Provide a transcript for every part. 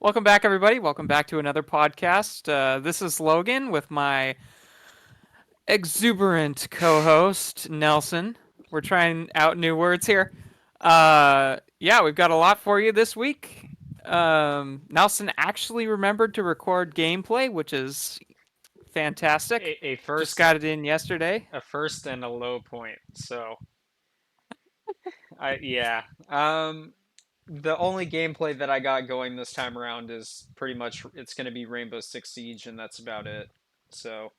Welcome back, everybody. Welcome back to another podcast. This is Logan with my exuberant co-host Nelson. We're trying out new words here. Yeah, we've got a lot for you this week. Nelson actually remembered to record gameplay, which is fantastic. a Just first got it in yesterday. a first and a low point. So I yeah. The only gameplay that I got going this time around is pretty much it's gonna be Rainbow Six Siege and that's about it. So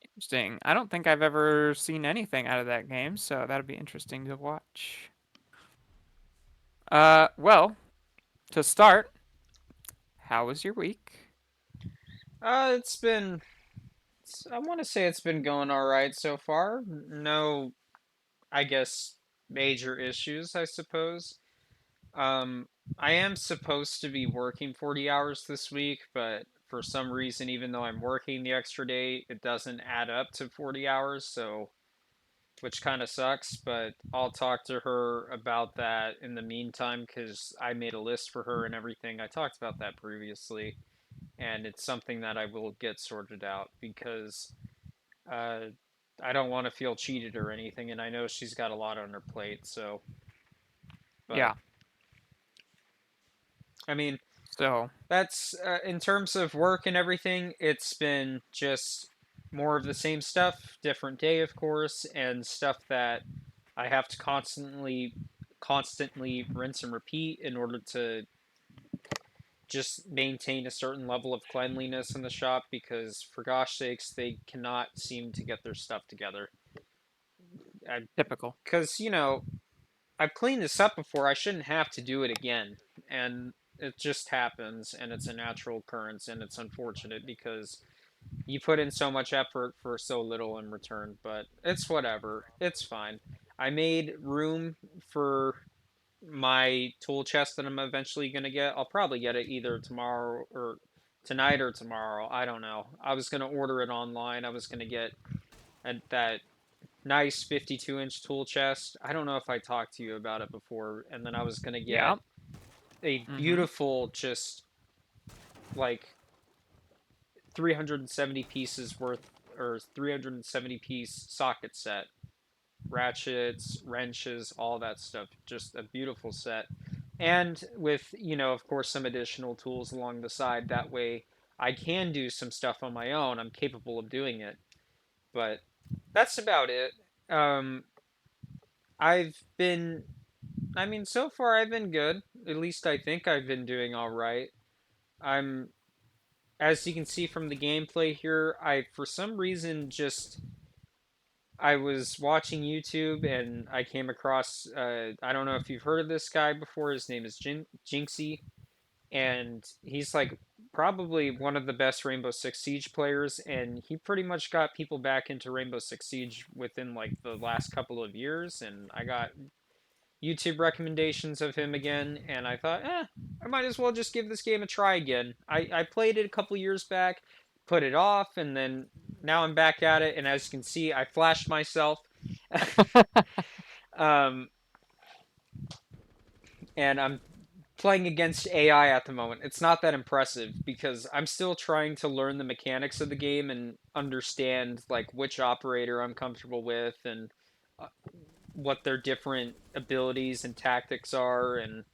Interesting. I don't think I've ever seen anything out of that game, so that'll be interesting to watch. Well, to start, how was your week? it's been I want to say it's been going all right so far. No, I guess major issues, I suppose. Um, I am supposed to be working 40 hours this week, but for some reason, even though I'm working the extra day, it doesn't add up to 40 hours, so which kind of sucks, but I'll talk to her about that in the meantime because I made a list for her and everything. I talked about that previously, and it's something that I will get sorted out because uh, I don't want to feel cheated or anything, and I know she's got a lot on her plate, so, but Yeah. I mean, So, that's in terms of work and everything, it's been just more of the same stuff, different day, of course, and stuff that I have to constantly rinse and repeat in order to just maintain a certain level of cleanliness in the shop because for gosh sakes they cannot seem to get their stuff together. typical. Because I've cleaned this up before, I shouldn't have to do it again, and it just happens, and it's a natural occurrence, and it's unfortunate because you put in so much effort for so little in return, but it's whatever. It's fine. I made room for my tool chest that I'm eventually going to get. I'll probably get it either tomorrow or tonight or tomorrow. I don't know. I was going to order it online. I was going to get that nice 52-inch tool chest. I don't know if I talked to you about it before. And then I was going to get Yeah. a Mm-hmm. beautiful, just like 370 pieces worth or 370 piece socket set, ratchets, wrenches, all that stuff. Just a beautiful set. And with, of course, some additional tools along the side. That way I can do some stuff on my own. I'm capable of doing it. But that's about it. Um, I've been, I mean, so far I've been good. At least I think I've been doing all right. I'm, as you can see from the gameplay here, for some reason, I was watching YouTube and I came across, I don't know if you've heard of this guy before. His name is Jinxie, and he's like probably one of the best Rainbow Six Siege players, and he pretty much got people back into Rainbow Six Siege within like the last couple of years, and I got YouTube recommendations of him again, and I thought, I might as well just give this game a try again. I played it a couple years back, put it off, and then now I'm back at it, and as you can see, I flashed myself. um, and I'm playing against AI at the moment. It's not that impressive because I'm still trying to learn the mechanics of the game and understand like which operator I'm comfortable with and uh, what their different abilities and tactics are and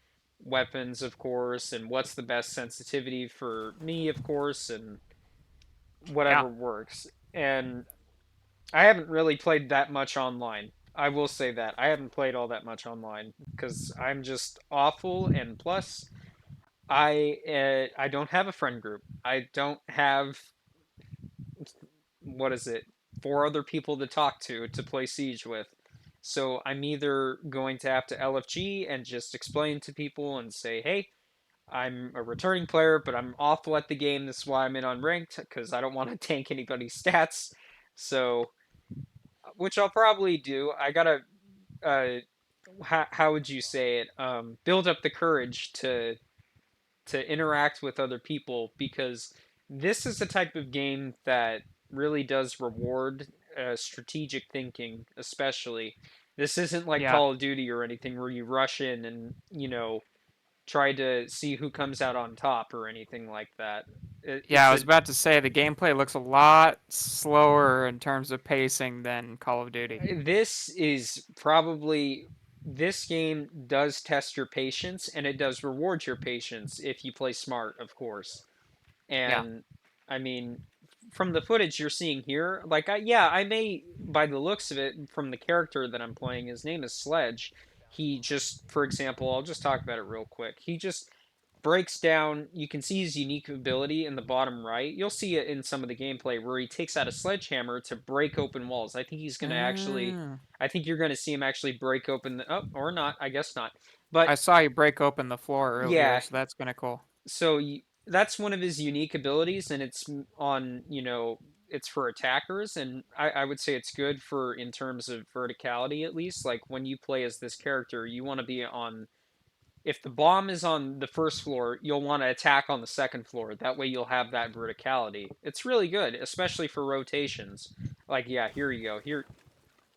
weapons of course and what's the best sensitivity for me of course and Yeah. whatever works. And I haven't really played that much online. I will say that. I haven't played all that much online because I'm just awful and plus I don't have a friend group. I don't have what is it? Four other people to talk to play Siege with. So I'm either going to have to LFG and just explain to people and say, "Hey, I'm a returning player, but I'm awful at the game. This is why I'm in unranked because I don't want to tank anybody's stats." So, which I'll probably do. I gotta, how would you say it? Build up the courage to interact with other people because this is the type of game that really does reward strategic thinking, especially. This isn't like Yeah. Call of Duty or anything where you rush in and, try to see who comes out on top or anything like that. Yeah, It's I a was about to say the gameplay looks a lot slower in terms of pacing than Call of Duty. this is probably this game does test your patience and it does reward your patience if you play smart, of course. Yeah. And I mean, from the footage you're seeing here, like yeah, I may by the looks of it from the character that I'm playing, his name is Sledge. He just, for example, I'll just talk about it real quick. He just breaks down, you can see his unique ability in the bottom right. You'll see it in some of the gameplay where he takes out a sledgehammer to break open walls. I think he's going to actually Mm. I think you're going to see him actually break open the, oh, or not, I guess not. But I saw you break open the floor earlier, yeah, so that's kind of cool. so that's one of his unique abilities, and it's on, it's for attackers, and I would say it's good for in terms of verticality at least. Like when you play as this character, you want to be on, if the bomb is on the first floor, you'll want to attack on the second floor. That way you'll have that verticality. It's really good, especially for rotations. Like yeah, here you go.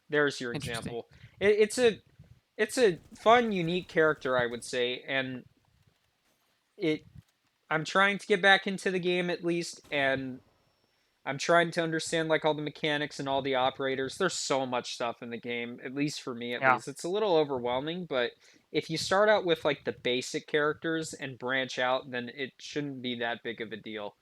There's your Interesting. example. It's a fun, unique character, I would say, and it I'm trying to get back into the game at least, and I'm trying to understand like all the mechanics and all the operators. There's so much stuff in the game, at least for me at Yeah. least. It's a little overwhelming, but if you start out with like the basic characters and branch out, then it shouldn't be that big of a deal.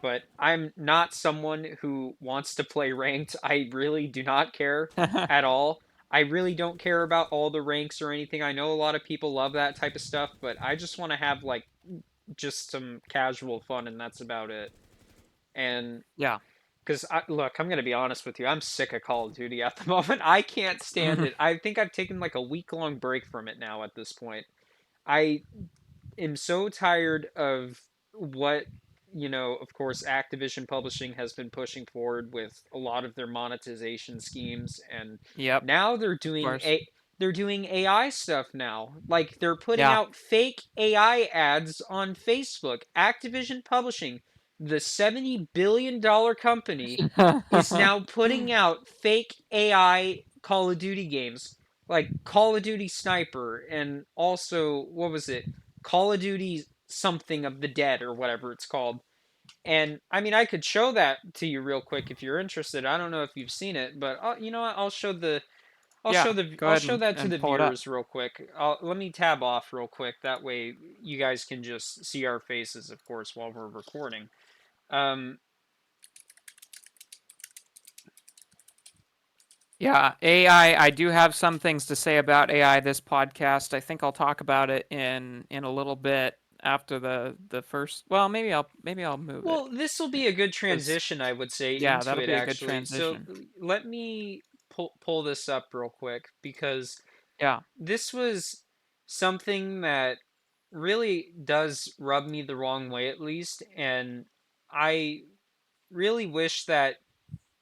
But I'm not someone who wants to play ranked. I really do not care at all. I really don't care about all the ranks or anything. I know a lot of people love that type of stuff, but I just want to have like just some casual fun, and that's about it. And Yeah. because look, I'm gonna be honest with you, I'm sick of Call of Duty at the moment. I can't stand it. I think I've taken like a week-long break from it now at this point. I am so tired of what, of course, Activision Publishing has been pushing forward with a lot of their monetization schemes, and Yep. now Of course. they're doing AI stuff now. Like they're putting Yeah. out fake AI ads on Facebook. Activision Publishing, the $70 billion company, is now putting out fake AI Call of Duty games like Call of Duty Sniper, and also what was it? Call of Duty something of the dead or whatever it's called. And I mean, I could show that to you real quick if you're interested. I don't know if you've seen it, but you know what? Yeah. Go I'll ahead show that to and the pull it up. viewers real quick. Let me tab off real quick. That way you guys can just see our faces, of course, while we're recording. Um, Yeah, AI. I do have some things to say about AI this podcast. I think I'll talk about it in a little bit after the first. Well, maybe I'll move it well, this will be a good because transition, I would say, yeah, into that'll it be a good actually. So transition. let me pull this up real quick because Yeah. this was something that really does rub me the wrong way, at least, and I really wish that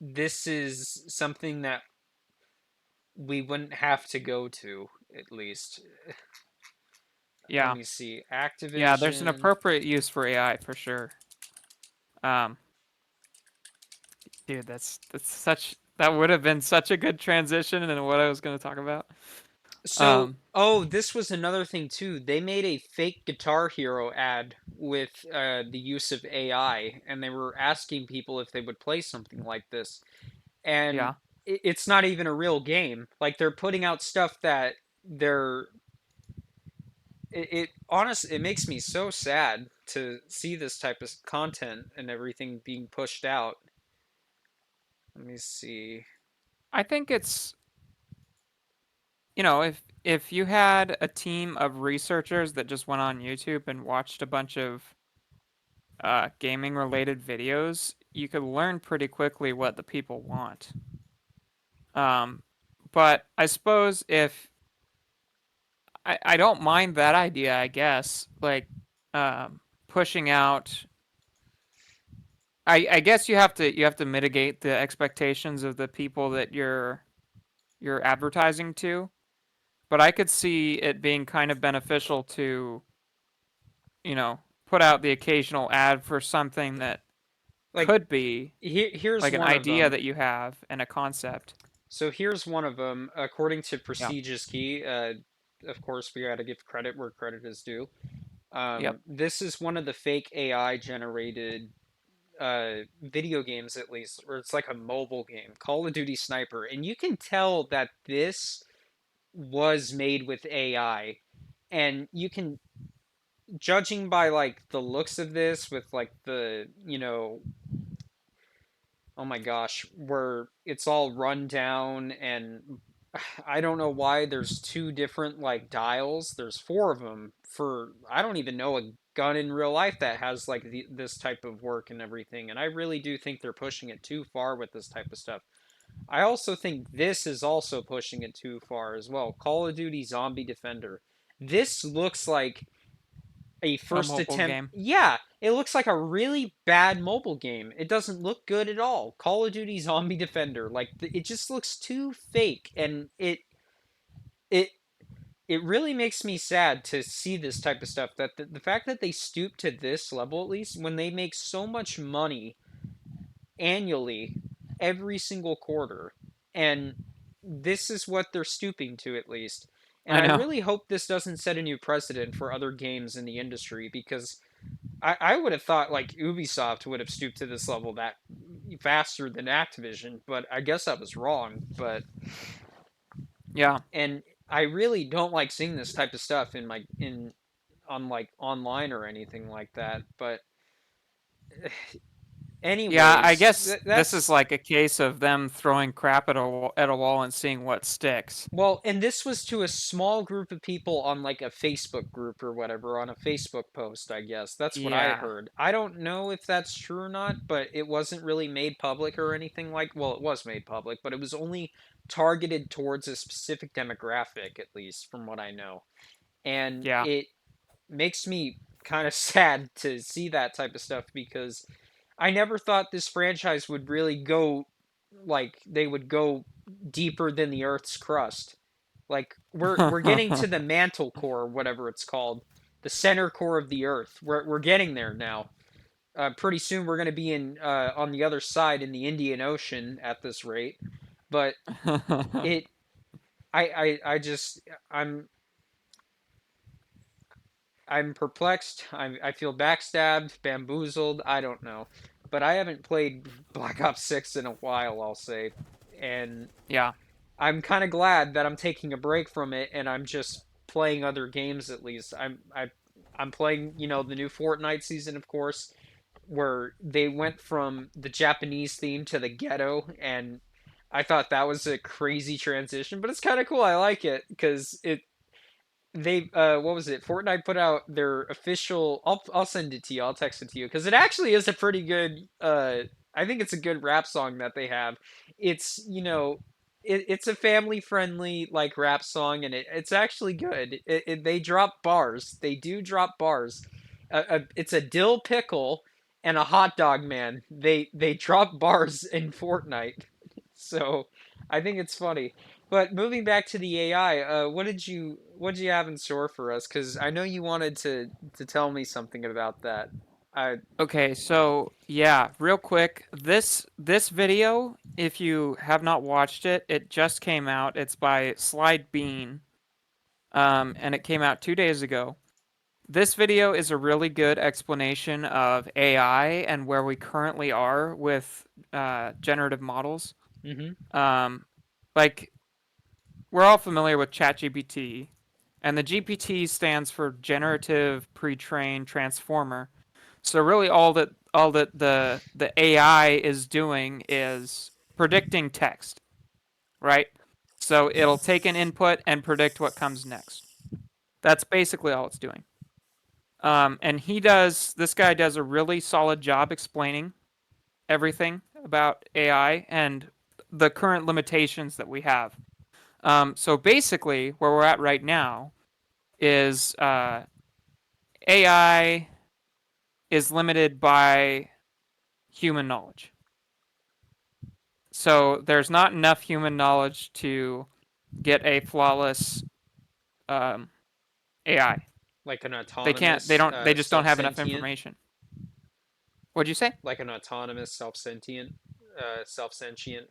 this is something that we wouldn't have to go to, at least. Let Yeah. me see. Yeah. There's an Activision. appropriate use for AI for sure. Um, dude, that would have been such a good transition into what I was going to talk about. So, Um, oh, this was another thing too. They made a fake Guitar Hero ad with the use of AI, and they were asking people if they would play something like this. And yeah. it's not even a real game. Like they're putting out stuff that they're it honest it makes me so sad to see this type of content and everything being pushed out. Let me see. I think it's if you had a team of researchers that just went on YouTube and watched a bunch of gaming related videos, you could learn pretty quickly what the people want. Um, but I suppose if I don't mind that idea, I guess, like pushing out. I guess you have to mitigate the expectations of the people that you're advertising to. But I could see it being kind of beneficial to put out the occasional ad for something that Like could be here's like an one of idea them. that you have and a concept. So here's one of them. According to Yeah. PrestigeIsKey, of course, we got to give credit where credit is due. Yep. This is one of the fake AI generated video games, at least, or it's like a mobile game, Call of Duty Sniper, and you can tell that this was made with AI, and you can, judging by like the looks of this, with like the, oh my gosh, where it's all run down, and I don't know why there's two different like dials. There's four of them for, I don't even know a gun in real life that has like this type of work and everything. And I really do think they're pushing it too far with this type of stuff. I also think this is also pushing it too far as well. Call of Duty Zombie Defender. This looks like a A first mobile attempt. game. Yeah, it looks like a really bad mobile game. It doesn't look good at all. Call of Duty Zombie Defender, like it just looks too fake, and it it really makes me sad to see this type of stuff. That the fact that they stoop to this level, at least when they make so much money annually, every single quarter, and this is what they're stooping to, at least. And I I know. really hope this doesn't set a new precedent for other games in the industry, because I would have thought like Ubisoft would have stooped to this level that faster than Activision, but I guess I was wrong. But Yeah. and I really don't like seeing this type of stuff in my in on like online or anything like that. But Yeah, I anyways, guess this is that's like a case of them throwing crap at at a wall and seeing what sticks. well, and this was to a small group of people on like a Facebook group or whatever, on a Facebook post, I guess. That's what I Yeah. heard. I don't know if that's true or not, but it wasn't really made public or anything like, well, it was made public, but it was only targeted towards a specific demographic, at least from what I know. And Yeah. it makes me kind of sad to see that type of stuff, because I never thought this franchise would really go, like they would go deeper than the Earth's crust. Like we're getting to the mantle core, whatever it's called, the center core of the Earth. We're getting there now. Pretty soon we're going to be in on the other side in the Indian Ocean at this rate. But it, I just I'm perplexed. I feel backstabbed, bamboozled. I don't know, but I haven't played Black Ops 6 in a while, I'll say, and Yeah. I'm kind of glad that I'm taking a break from it and I'm just playing other games. At least I'm playing, the new Fortnite season, of course, where they went from the Japanese theme to the ghetto, and I thought that was a crazy transition, but it's kind of cool. I like it because they what was it? Fortnite put out their official. I'll send it to you. I'll text it to you because it actually is a pretty good. I think it's a good rap song that they have. It's it's a family friendly like rap song, and it's actually good. They drop bars. They do drop bars. It's a dill pickle and a hot dog man. They drop bars in Fortnite, so I think it's funny. But moving back to the AI, what did you have in store for us? Because I know you wanted to tell me something about that. I Okay, so yeah, real quick, this video, if you have not watched it, it just came out. It's by Slide Bean, and it came out 2 days ago. This video is a really good explanation of AI and where we currently are with generative models. mm-hmm. Um, like we're all familiar with ChatGPT, and the GPT stands for Generative Pre-trained Transformer. So really, all that the AI is doing is predicting text, right? So it'll take an input and predict what comes next. That's basically all it's doing. And this guy does a really solid job explaining everything about AI and the current limitations that we have. So basically, where we're at right now is AI is limited by human knowledge. So there's not enough human knowledge to get a flawless um, AI. Like an They can't. They autonomous, don't. They just don't have enough self-sentient, information. What'd you say? like an autonomous, self-sentient,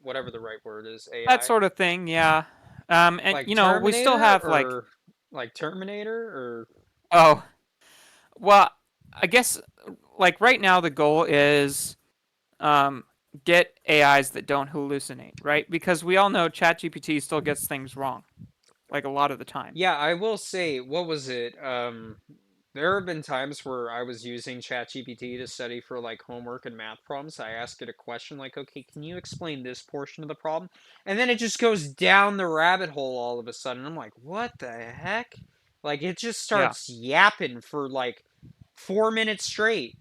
whatever the right word is, That AI, sort of thing. Yeah. And like we still Terminator, have like or Like Terminator, or Oh, well, I guess like right now the goal is um, get AIs that don't hallucinate, right? Because we all know ChatGPT still gets things wrong, like a lot of the time. yeah, I will say, what was it? There have been times where I was using ChatGPT to study for like homework and math problems. I ask it a question like, "Okay, can you explain this portion of the problem?" And then it just goes down the rabbit hole all of a sudden. I'm like, "What the heck?" Like it just Yeah, starts yapping for like 4 minutes straight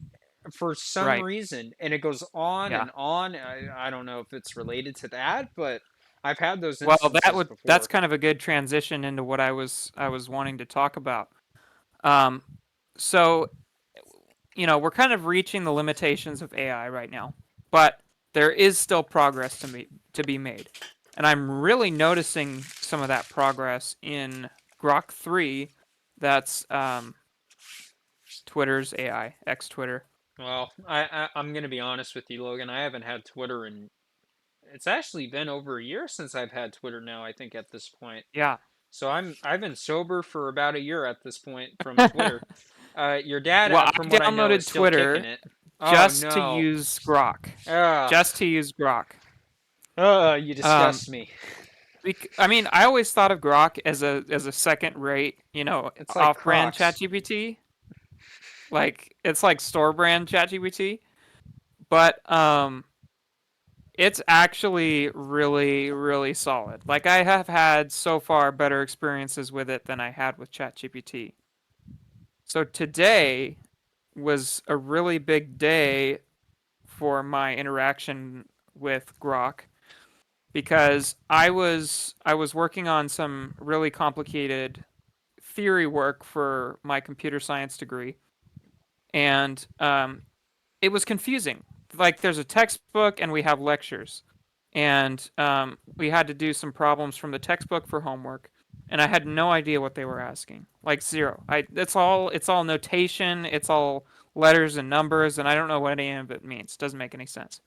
for some right. reason, and it goes on Yeah. and on. I don't know if it's related to that, but I've had those Well, instances that's before. kind of a good transition into what I was wanting to talk about. Um, so we're kind of reaching the limitations of AI right now, but there is still progress to be made, and I'm really noticing some of that progress in Grok 3. That's Twitter's AI, X Twitter. Well, I'm gonna be honest with you, Logan. I haven't had Twitter in it's actually been over a year since I've had Twitter now, I think at this point. Yeah. So I've been sober for about a year at this point from Twitter. Your dad, Well, I from what I know, is downloaded still kicking Twitter it. Oh just to no. use Grok. Ugh. Just to use Grok. You Um, disgust me. I mean, I always thought of Grok as a second rate, It's like off-brand Crocs. ChatGPT. Like it's like store brand ChatGPT, but it's actually really, really solid. Like I have had so far better experiences with it than I had with ChatGPT. So today was a really big day for my interaction with Grok because I was working on some really complicated theory work for my computer science degree, and it was confusing. Like there's a textbook and we have lectures, and we had to do some problems from the textbook for homework, and I had no idea what they were asking. Like zero. It's all notation. It's all letters and numbers, and I don't know what any of it means. Doesn't make any sense.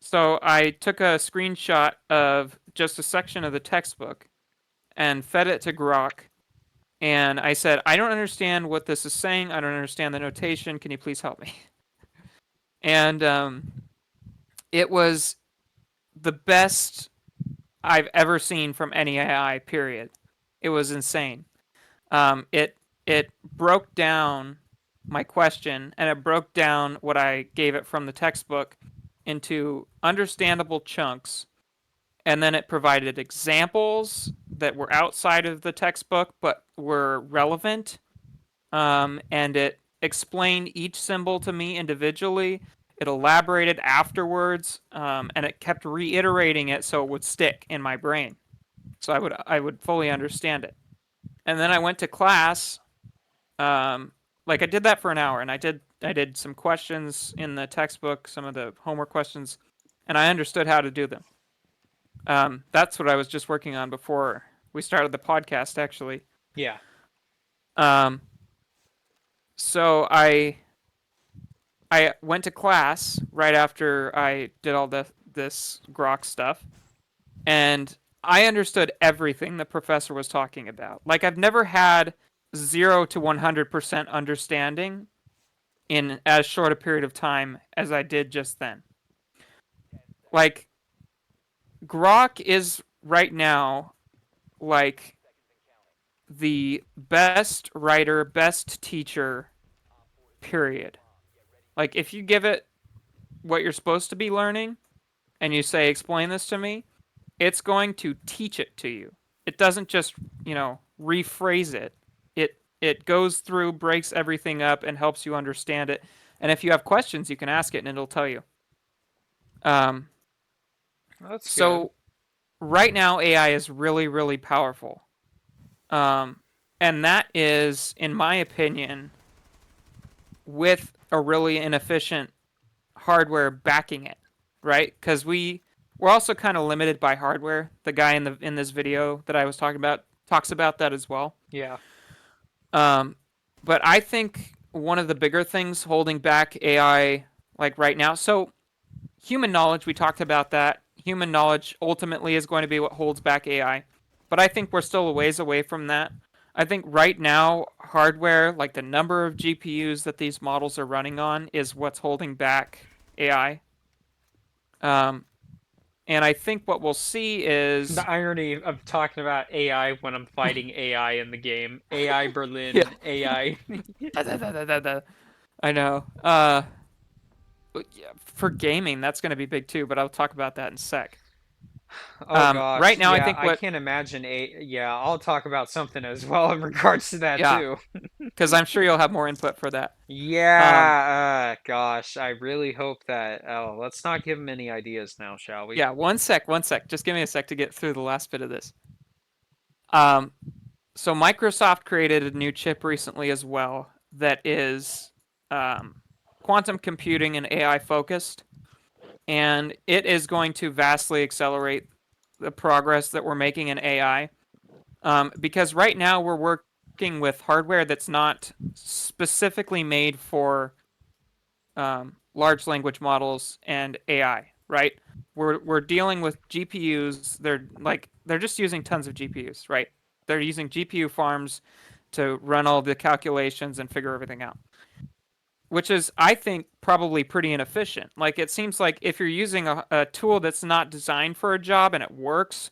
So I took a screenshot of just a section of the textbook and fed it to Grok. And I said, I don't understand what this is saying. I don't understand the notation. Can you please help me? And it was the best I've ever seen from any AI. Period. It was insane. It broke down my question and it broke down what I gave it from the textbook into understandable chunks, and then it provided examples that were outside of the textbook but were relevant, and it explained each symbol to me individually. It elaborated afterwards, and it kept reiterating it so it would stick in my brain, so I would fully understand it. And then I went to class. Like I did that for an hour, and I did some questions in the textbook, some of the homework questions, and I understood how to do them. That's what I was just working on before we started the podcast, actually. Yeah. Um, so I went to class right after I did all this Grok stuff, and I understood everything the professor was talking about. Like I've never had 0 to 100% understanding in as short a period of time as I did just then. Like Grok is right now like the best writer, best teacher, period. Like if you give it what you're supposed to be learning and you say explain this to me, it's going to teach it to you. It doesn't just, rephrase it. It goes through, breaks everything up and helps you understand it. And if you have questions, you can ask it and it'll tell you. Um That's good. so right now AI is really really powerful. Um and that is in my opinion with a really inefficient hardware backing it, right? Because we're also kind of limited by hardware. The guy in this video that I was talking about talks about that as well. Yeah. Um, but I think one of the bigger things holding back AI like right now. So human knowledge, we talked about that. Human knowledge ultimately is going to be what holds back AI. But I think we're still a ways away from that. I think right now, hardware, like the number of GPUs that these models are running on, is what's holding back AI. Um, and I think what we'll see The is, irony of talking about AI when I'm fighting AI in the game. AI yeah, Berlin, AI. da, da, da, da, da, da. I know. Yeah, for gaming, that's going to be big too, but I'll talk about that in a sec. Oh Right gosh, now, I yeah, think I what, can't imagine yeah, I'll talk about something as well in regards to that yeah, too. because I'm sure you'll have more input for that. Um, Yeah, gosh, I really hope that. Oh, let's not give him any ideas now, shall we? yeah, one sec. Just give me a sec to get through the last bit of this. Um, so Microsoft created a new chip recently as well that is um, quantum computing and AI focused, and it is going to vastly accelerate the progress that we're making in AI. Because right now we're working with hardware that's not specifically made for large language models and AI, right? We're dealing with GPUs. They're just using tons of GPUs, right? They're using GPU farms to run all the calculations and figure everything out, which is, I think, probably pretty inefficient. Like it seems like if you're using a tool that's not designed for a job and it works,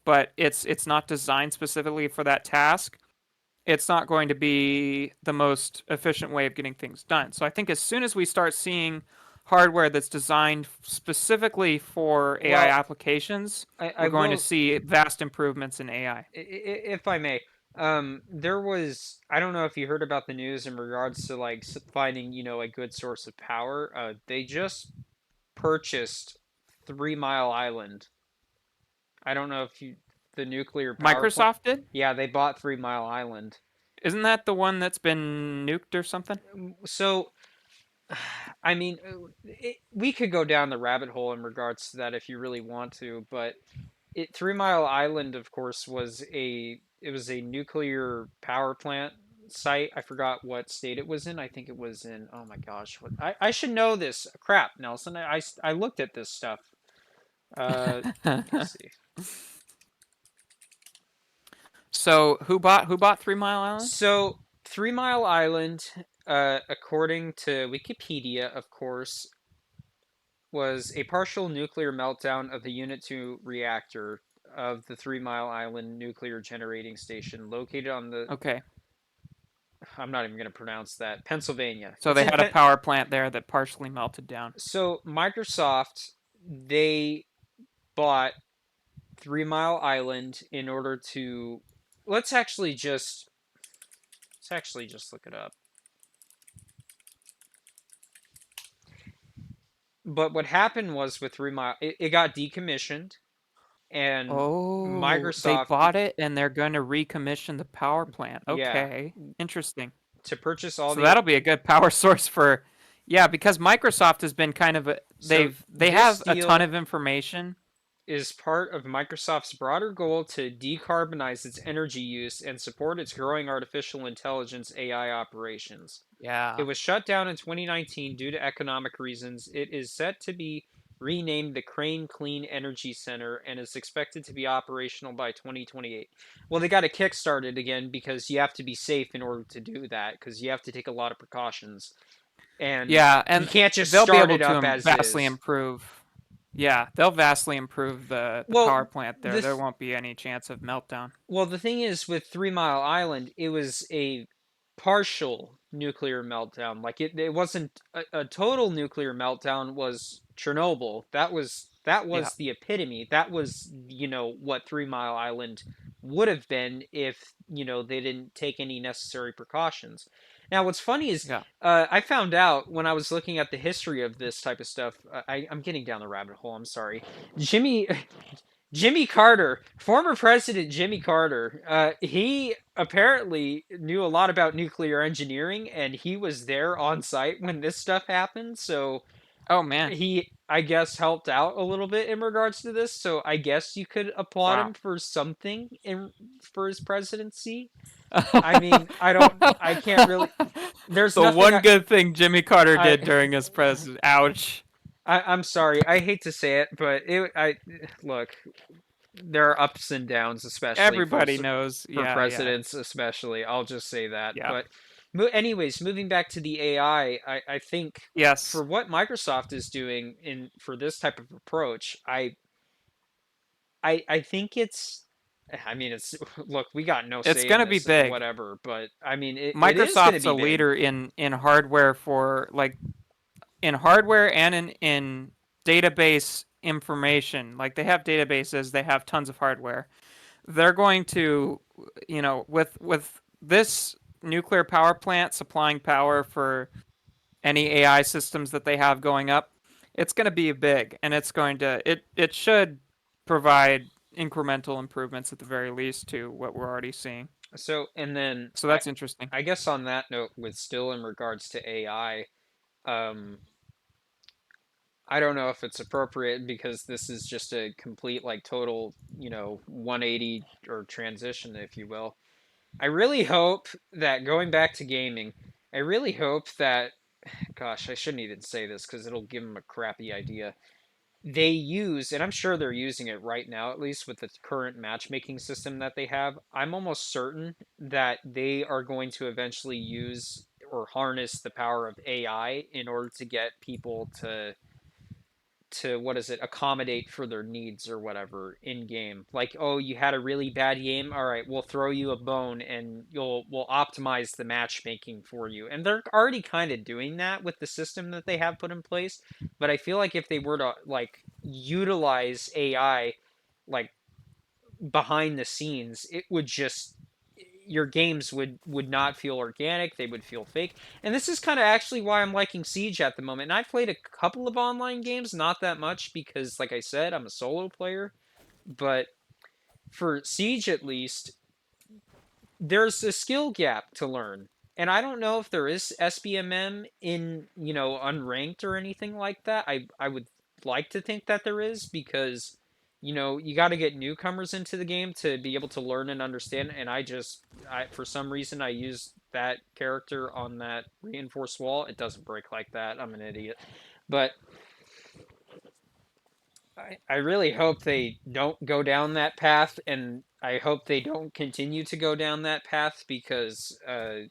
but it's not designed specifically for that task, it's not going to be the most efficient way of getting things done. So I think as soon as we start seeing hardware that's designed specifically for AI Well, applications, I we're going to will, see vast improvements in AI. if I may. There was, I don't know if you heard about the news in regards to like finding, a good source of power. They just purchased 3 Mile Island. I don't know if the nuclear power plant. Microsoft did? Yeah, they bought 3 Mile Island. Isn't that the one that's been nuked or something? So, I mean, we could go down the rabbit hole in regards to that if you really want to, but 3 Mile Island, of course, was a nuclear power plant site. I forgot what state it was in. I think it was in. Oh my gosh, I should know this. Crap, Nelson. I looked at this stuff. Let me see. So who bought 3 Mile Island? So 3 Mile Island, according to Wikipedia, of course, was a partial nuclear meltdown of the Unit 2 reactor of the 3 Mile Island nuclear generating station located on the, Okay. I'm not even going to pronounce that, Pennsylvania. So they had a power plant there that partially melted down. So Microsoft, they bought 3 Mile Island in order to, let's actually just look it up. But what happened was with 3 Mile, it got decommissioned, and Oh, they Microsoft, bought it and they're going to recommission the power plant. yeah, Okay, interesting. to purchase all So the, that'll be a good power source for, yeah, because Microsoft has been kind of so they this have a ton deal of information. is part of Microsoft's broader goal to decarbonize its energy use and support its growing artificial intelligence AI operations. It Yeah, was shut down in 2019 due to economic reasons. It is set to be renamed the Crane Clean Energy Center and is expected to be operational by 2028. Well, they got to kickstart it again because you have to be safe in order to do that because you have to take a lot of precautions. And yeah, you and can't just they'll be start able it to up as vastly is. improve. Yeah, they'll vastly improve the power Well, plant there. There this won't be any chance of meltdown. Well, the thing is with 3 Mile Island, it was a partial nuclear meltdown. Like it wasn't a total nuclear meltdown was Chernobyl. That was Yeah, the epitome. That was, what 3 Mile Island would have been if, they didn't take any necessary precautions. Now, what's funny is yeah. I found out when I was looking at the history of this type of stuff. I'm getting down the rabbit hole. I'm sorry. Jimmy Jimmy Carter, former President Jimmy Carter, he apparently knew a lot about nuclear engineering, and he was there on site when this stuff happened. So Oh man, he, I guess, helped out a little bit in regards to this. So I guess you could applaud wow. him for something for his presidency. I mean, I can't really. There's The nothing one good thing Jimmy Carter I, did during his Ouch. I'm sorry. I hate to say it, but I look. there are ups and downs, especially Everybody knows. for Yeah, yeah, presidents, especially. I'll just say that. yeah. But anyways, moving back to the AI, I think Yes, for what Microsoft is doing in for this type of approach, I think it's. I mean, it's look, we got no it's say in gonna be this, big. whatever. But I mean, it is going to Microsoft's be a big. leader in hardware for like in hardware and in database information. Like they have databases, they have tons of hardware. They're going to, with this nuclear power plant supplying power for any AI systems that they have going up, it's going to be big, and it should provide incremental improvements at the very least to what we're already seeing. So, and then So that's interesting. I guess on that note, with still in regards to AI, um, I don't know if it's appropriate because this is just a complete, like, total, 180 or transition, if you will. I really hope that going back to gaming, I really hope that, gosh, I shouldn't even say this because it'll give them a crappy idea. They use, and I'm sure they're using it right now, at least with the current matchmaking system that they have. I'm almost certain that they are going to eventually use or harness the power of AI in order to get people to what is it, accommodate for their needs or whatever in game. Like, oh, you had a really bad game, all right, we'll throw you a bone and we'll optimize the matchmaking for you. And they're already kind of doing that with the system that they have put in place. But I feel like if they were to, like, utilize AI, like, behind the scenes, it would just, your games would not feel organic, they would feel fake. And this is kind of actually why I'm liking Siege at the moment. And I've played a couple of online games, not that much because, like I said, I'm a solo player. But for Siege at least, there's a skill gap to learn. And I don't know if there is SBMM in, unranked or anything like that. I would like to think that there is because, you got to get newcomers into the game to be able to learn and understand. And for some reason, I use that character on that reinforced wall. It doesn't break like that. I'm an idiot. But I really hope they don't go down that path, and I hope they don't continue to go down that path because I,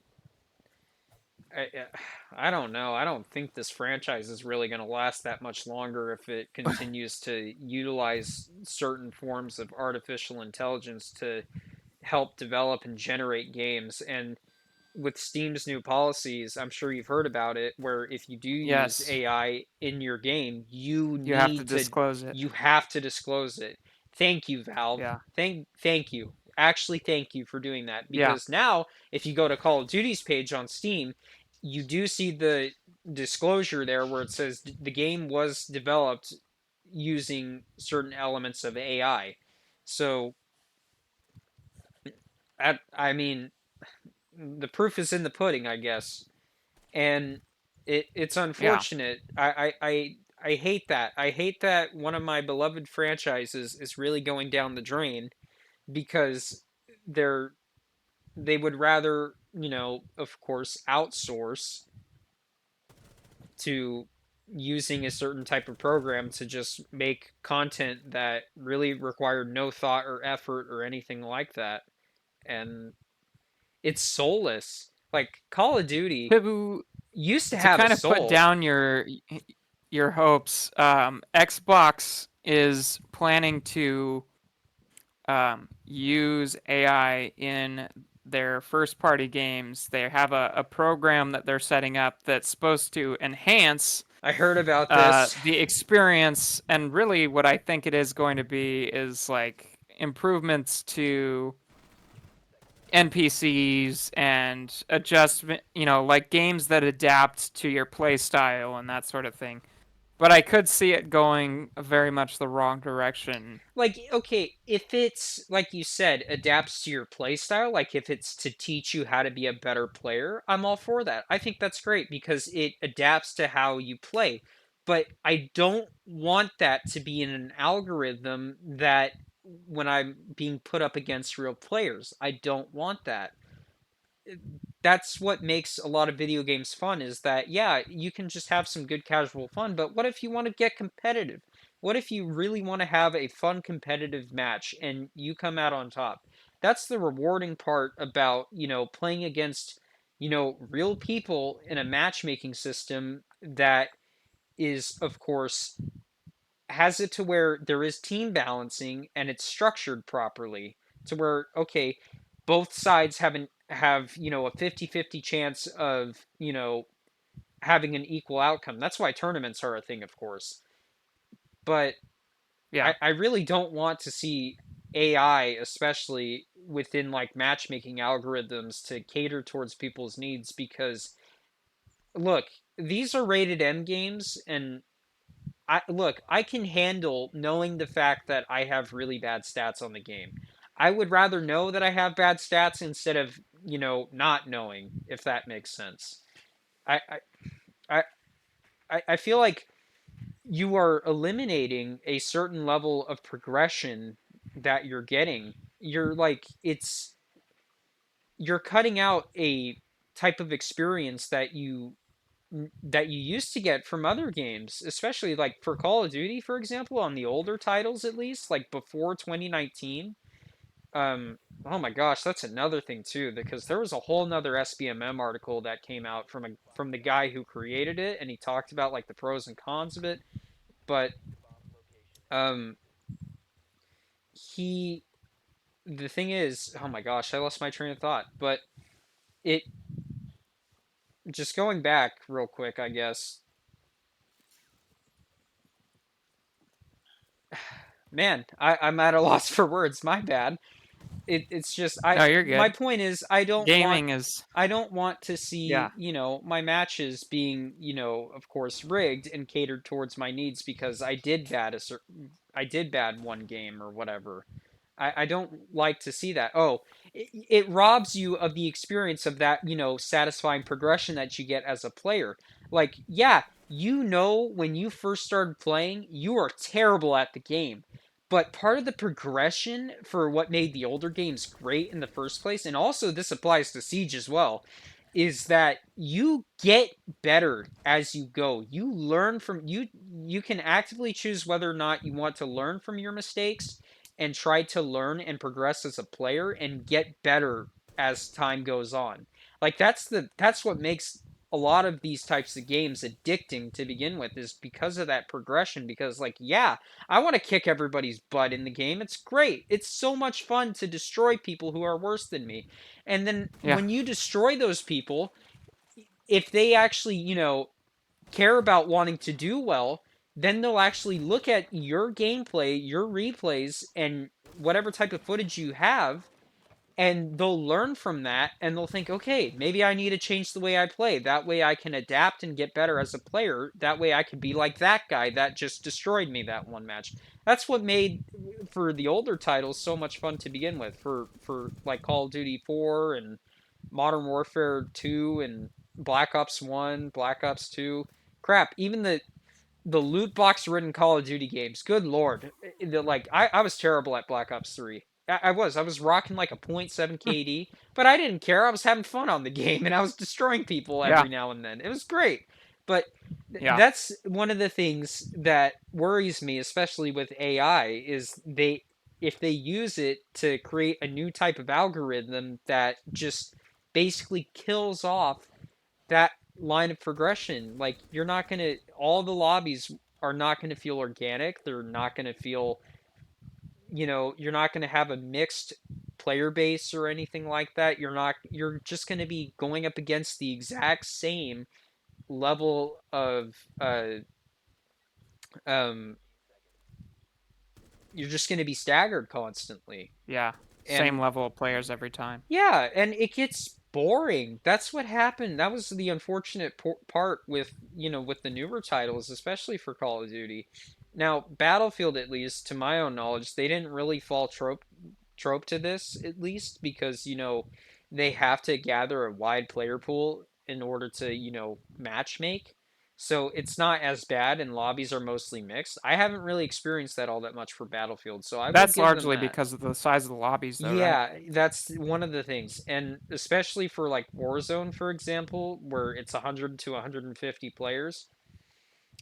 I don't know. I don't think this franchise is really going to last that much longer if it continues to utilize certain forms of artificial intelligence to help develop and generate games. And with Steam's new policies, I'm sure you've heard about it, where if you do use Yes, AI in your game, you have to disclose it. you have to disclose it. Thank you, Valve. Yeah, Thank you. Actually, thank you for doing that yeah, because now if you go to Call of Duty's page on Steam, you do see the disclosure there where it says the game was developed using certain elements of AI. So, I mean, the proof is in the pudding, I guess. And it's yeah. unfortunate. I hate that. I hate that one of my beloved franchises is really going down the drain because they're they would rather, of course, outsource to using a certain type of program to just make content that really required no thought or effort or anything like that. And it's soulless. Like Call of Duty To used to to have a kind of put soul. down your hopes, Xbox is planning to use AI in their first party games. They have a program that they're setting up that's supposed to enhance I heard about this. the experience. And really, what I think it is going to be is like improvements to NPCs and adjustment, like games that adapt to your play style and that sort of thing. But I could see it going very much the wrong direction. Like, okay, if it's like you said, adapts to your play style, like if it's to teach you how to be a better player, I'm all for that. I think that's great because it adapts to how you play. But I don't want that to be in an algorithm that when I'm being put up against real players, I don't want that. That's what makes a lot of video games fun is that, yeah, you can just have some good casual fun, but what if you want to get competitive? What if you really want to have a fun competitive match and you come out on top? That's the rewarding part about, playing against, real people in a matchmaking system that is, of course, has it to where there is team balancing and it's structured properly to where, okay, both sides have, a 50-50 chance of, having an equal outcome. That's why tournaments are a thing, of course. But Yeah. I really don't want to see AI, especially within like matchmaking algorithms, to cater towards people's needs because look, these are rated M games, and I can handle knowing the fact that I have really bad stats on the game. I would rather know that I have bad stats instead of, not knowing, if that makes sense. I I I feel like you are eliminating a certain level of progression that you're getting. You're cutting out a type of experience that you used to get from other games, especially like for Call of Duty, for example, on the older titles at least, like before 2019. Oh my gosh, that's another thing too, because there was a whole nother SBMM article that came out from the guy who created it, and he talked about like the pros and cons of it. But um, he the thing is, oh my gosh, I lost my train of thought. But it just going back real quick, I guess. Man, I'm at a loss for words. My bad. It's just No, you're my good. point is Gaming is, I don't want to yeah. see, my matches being, of course, rigged and catered towards my needs because I did bad one game or whatever. I don't like to see that. Oh, it robs you of the experience of that, satisfying progression that you get as a player. Like, yeah, when you first started playing, you are terrible at the game. But part of the progression for what made the older games great in the first place, and also this applies to Siege as well, is that you get better as you go. You can actively choose whether or not you want to learn from your mistakes and try to learn and progress as a player and get better as time goes on. Like that's what makes a lot of these types of games addicting to begin with is because of that progression because like yeah, I want to kick everybody's butt in the game. It's great. It's so much fun to destroy people who are worse than me. And then Yeah. when you destroy those people, if they actually, care about wanting to do well, then they'll actually look at your gameplay, your replays, and whatever type of footage you have, and they'll learn from that and they'll think, okay, maybe I need to change the way I play. That way I can adapt and get better as a player. That way I can be like that guy that just destroyed me that one match. That's what made for the older titles so much fun to begin with. For like Call of Duty 4 and Modern Warfare 2 and Black Ops 1, Black Ops 2. Crap, even the loot box ridden Call of Duty games. Good lord, I was terrible at Black Ops 3. I was rocking like a .7 KD, but I didn't care. I was having fun on the game and I was destroying people Yeah. every now and then. It was great. But Yeah. that's one of the things that worries me, especially with AI, is they if they use it to create a new type of algorithm that just basically kills off that line of progression. Like all the lobbies are not gonna feel organic. They're not gonna feel, you're not gonna have a mixed player base or anything like that. You're just gonna be going up against the exact same level of um you're just gonna be staggered constantly. Yeah. Same And level of players every time. yeah, and it gets boring. That's what happened. That was the unfortunate part with, with the newer titles, especially for Call of Duty. Now, Battlefield, at least to my own knowledge, they didn't really fall trope to this, at least because, they have to gather a wide player pool in order to, match make. So it's not as bad, and lobbies are mostly mixed. I haven't really experienced that all that much for Battlefield, so I will That's give them largely that. because of the size of the lobbies, though, right? Yeah, that's one of the things. And especially for like Warzone, for example, where it's 100 to 150 players,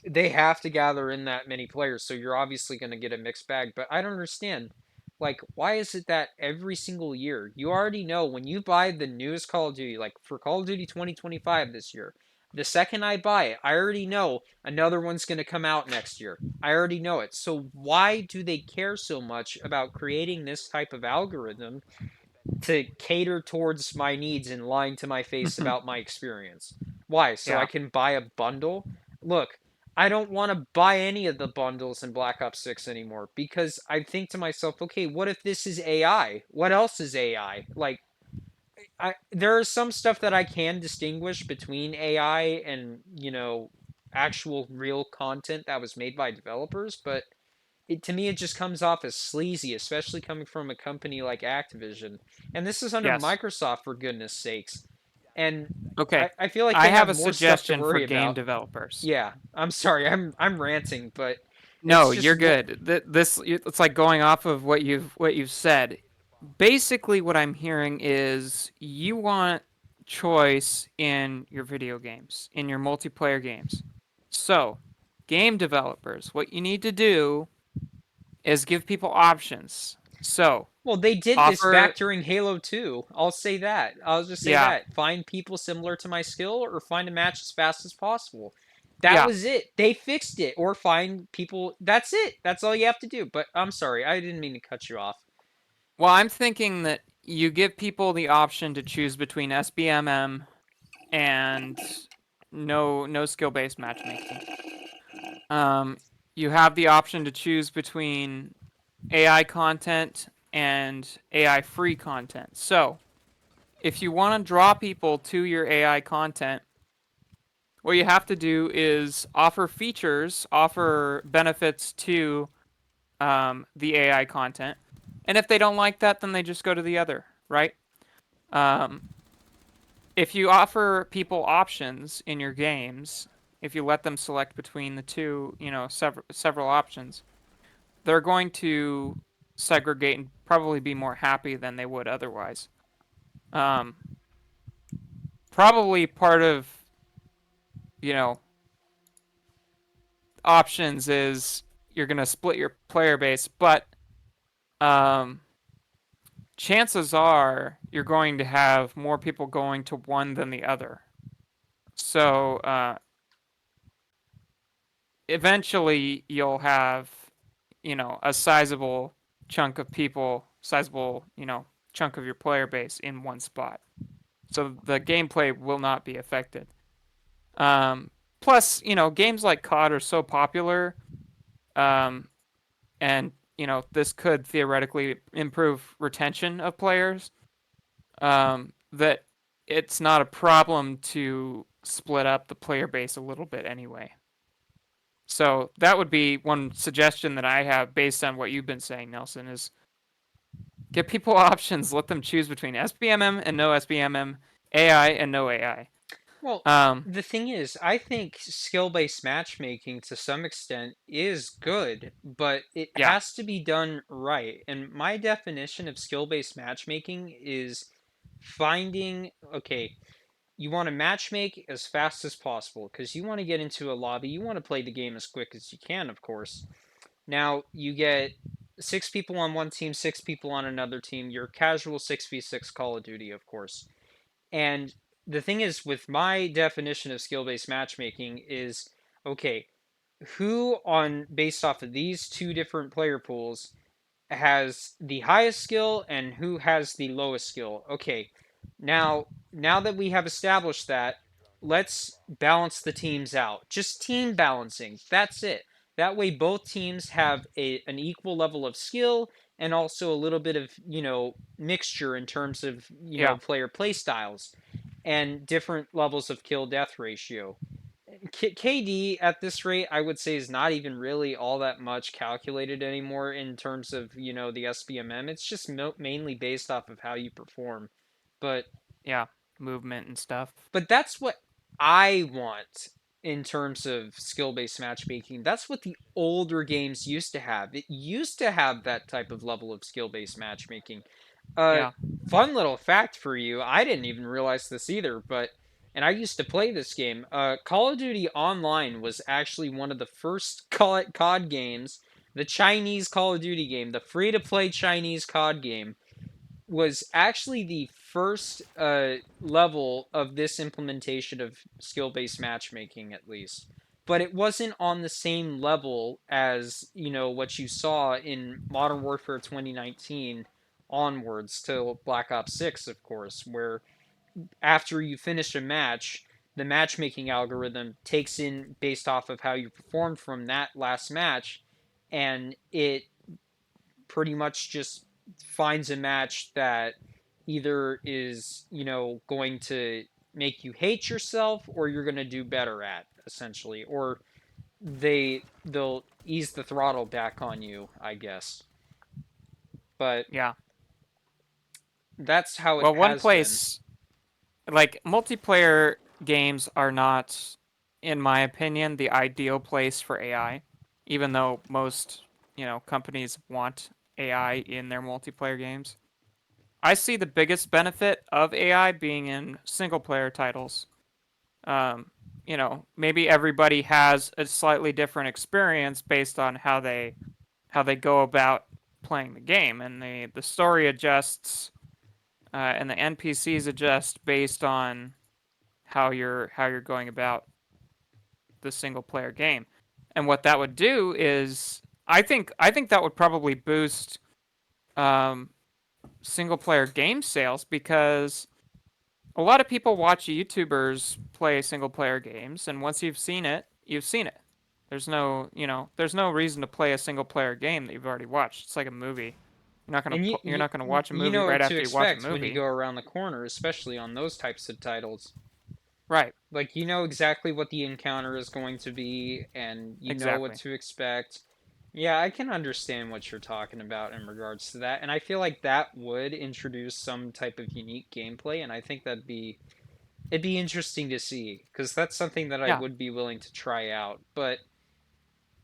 they have to gather in that many players, so you're obviously going to get a mixed bag. But I don't understand, like, why is it that every single year you already know when you buy the newest Call of Duty, like for Call of Duty 2025 this year, the second I buy it, I already know another one's going to come out next year. I already know it. So why do they care so much about creating this type of algorithm to cater towards my needs and lying to my face about my experience? Why? So I Yeah. can buy a bundle? Look, I don't want to buy any of the bundles in Black Ops 6 anymore because I think to myself, okay, what if this is AI? What else is AI? Like, there is some stuff that I can distinguish between AI and, actual real content that was made by developers, but to me it just comes off as sleazy, especially coming from a company like Activision. And this is under Yes. Microsoft, for goodness sakes. And Okay. I feel like I they have have a more stuff to suggestion for worry game about. developers. Yeah, I'm sorry, I'm ranting, but it's No, just you're good. This it's like going off of what you've said. Basically, what I'm hearing is you want choice in your video games, in your multiplayer games. So, game developers, what you need to do is give people options. So, well, they did this back offer, during Halo 2. I'll say that. I'll just say yeah, that. Find people similar to my skill or find a match as fast as possible. That yeah. was it. They fixed it. Or find people. That's it. That's all you have to do. But I'm sorry. I didn't mean to cut you off. Well, I'm thinking that you give people the option to choose between SBMM and no skill-based matchmaking. Um, you have the option to choose between AI content and AI free content. So, if you want to draw people to your AI content, what you have to do is offer features, offer benefits to the AI content. And if they don't like that, then they just go to the other, right? Um, if you offer people options in your games, if you let them select between the two, several options, they're going to segregate and probably be more happy than they would otherwise. Um, Probably part of, you know, options is you're going to split your player base, but um, chances are you're going to have more people going to one than the other. So eventually you'll have, a sizable, chunk of your player base in one spot. So the gameplay will not be affected. Um, Plus, games like COD are so popular, um, and this could theoretically improve retention of players. That it's not a problem to split up the player base a little bit anyway. So that would be one suggestion that I have based on what you've been saying, Nelson, is give people options. Let them choose between SBMM and no SBMM, AI and no AI. Well, Um, the thing is, I think skill-based matchmaking to some extent is good, but it yeah, has to be done right. And my definition of skill-based matchmaking is finding, okay, you want to matchmake as fast as possible because you want to get into a lobby. You want to play the game as quick as you can, of course. Now, you get six people on one team, six people on another team. Your casual 6v6 Call of Duty, of course. And the thing is, with my definition of skill-based matchmaking is, okay, who on based off of these two different player pools has the highest skill and who has the lowest skill? Okay, now that we have established that, let's balance the teams out. Just team balancing. That's it. That way both teams have an equal level of skill and also a little bit of, mixture in terms of, yeah, player play styles and different levels of kill death ratio. KD at this rate, I would say, is not even really all that much calculated anymore in terms of, the SBMM. It's just mainly based off of how you perform. But yeah, movement and stuff. that's what I want in terms of skill-based matchmaking. That's what the older games used to have. It used to have that type of level of skill-based matchmaking. Uh, Yeah, Fun little fact for you. I didn't even realize this either, but and I used to play this game. Call of Duty Online was actually one of the first COD games. The Chinese Call of Duty game, the free-to-play Chinese COD game, was actually the first level of this implementation of skill-based matchmaking, at least. But it wasn't on the same level as, what you saw in Modern Warfare 2019 onwards to Black Ops 6, of course, where after you finish a match, the matchmaking algorithm takes in based off of how you performed from that last match, and it pretty much just finds a match that either is, going to make you hate yourself or you're going to do better at, essentially, or they'll ease the throttle back on you, I guess. But Yeah. that's how it Well, one has been. place like multiplayer games are not, in my opinion, the ideal place for AI, even though most, companies want AI in their multiplayer games. I see the biggest benefit of AI being in single player titles. Um, maybe everybody has a slightly different experience based on how they go about playing the game, and the story adjusts, and the NPCs adjust based on how you're going about the single player game. And what that would do is, I think that would probably boost um, single player game sales, because a lot of people watch YouTubers play single player games, and once you've seen it, you've seen it. There's no reason to play a single player game that you've already watched. It's like a movie. And You're not gonna watch a you movie know right what to after you watch a expect when you movie. go around the corner, especially on those types of titles. Right. Like, you know exactly what the encounter is going to be, and you know what Exactly. to expect. Yeah, I can understand what you're talking about in regards to that, and I feel like that would introduce some type of unique gameplay, and I think it'd be interesting to see, because that's something that I Yeah. would be willing to try out. But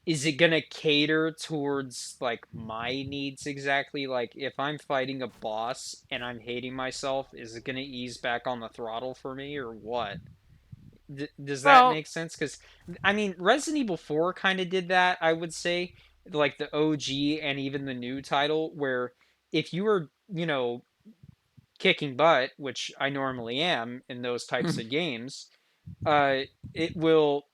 is it gonna cater towards like my needs exactly? Like, if I'm fighting a boss and I'm hating myself, is it gonna ease back on the throttle for me, or what? Does that Well, make sense? Because I mean, Resident Evil 4 kind of did that, I would say, like the OG and even the new title, where if you were, kicking butt, which I normally am in those types of games, uh, it will,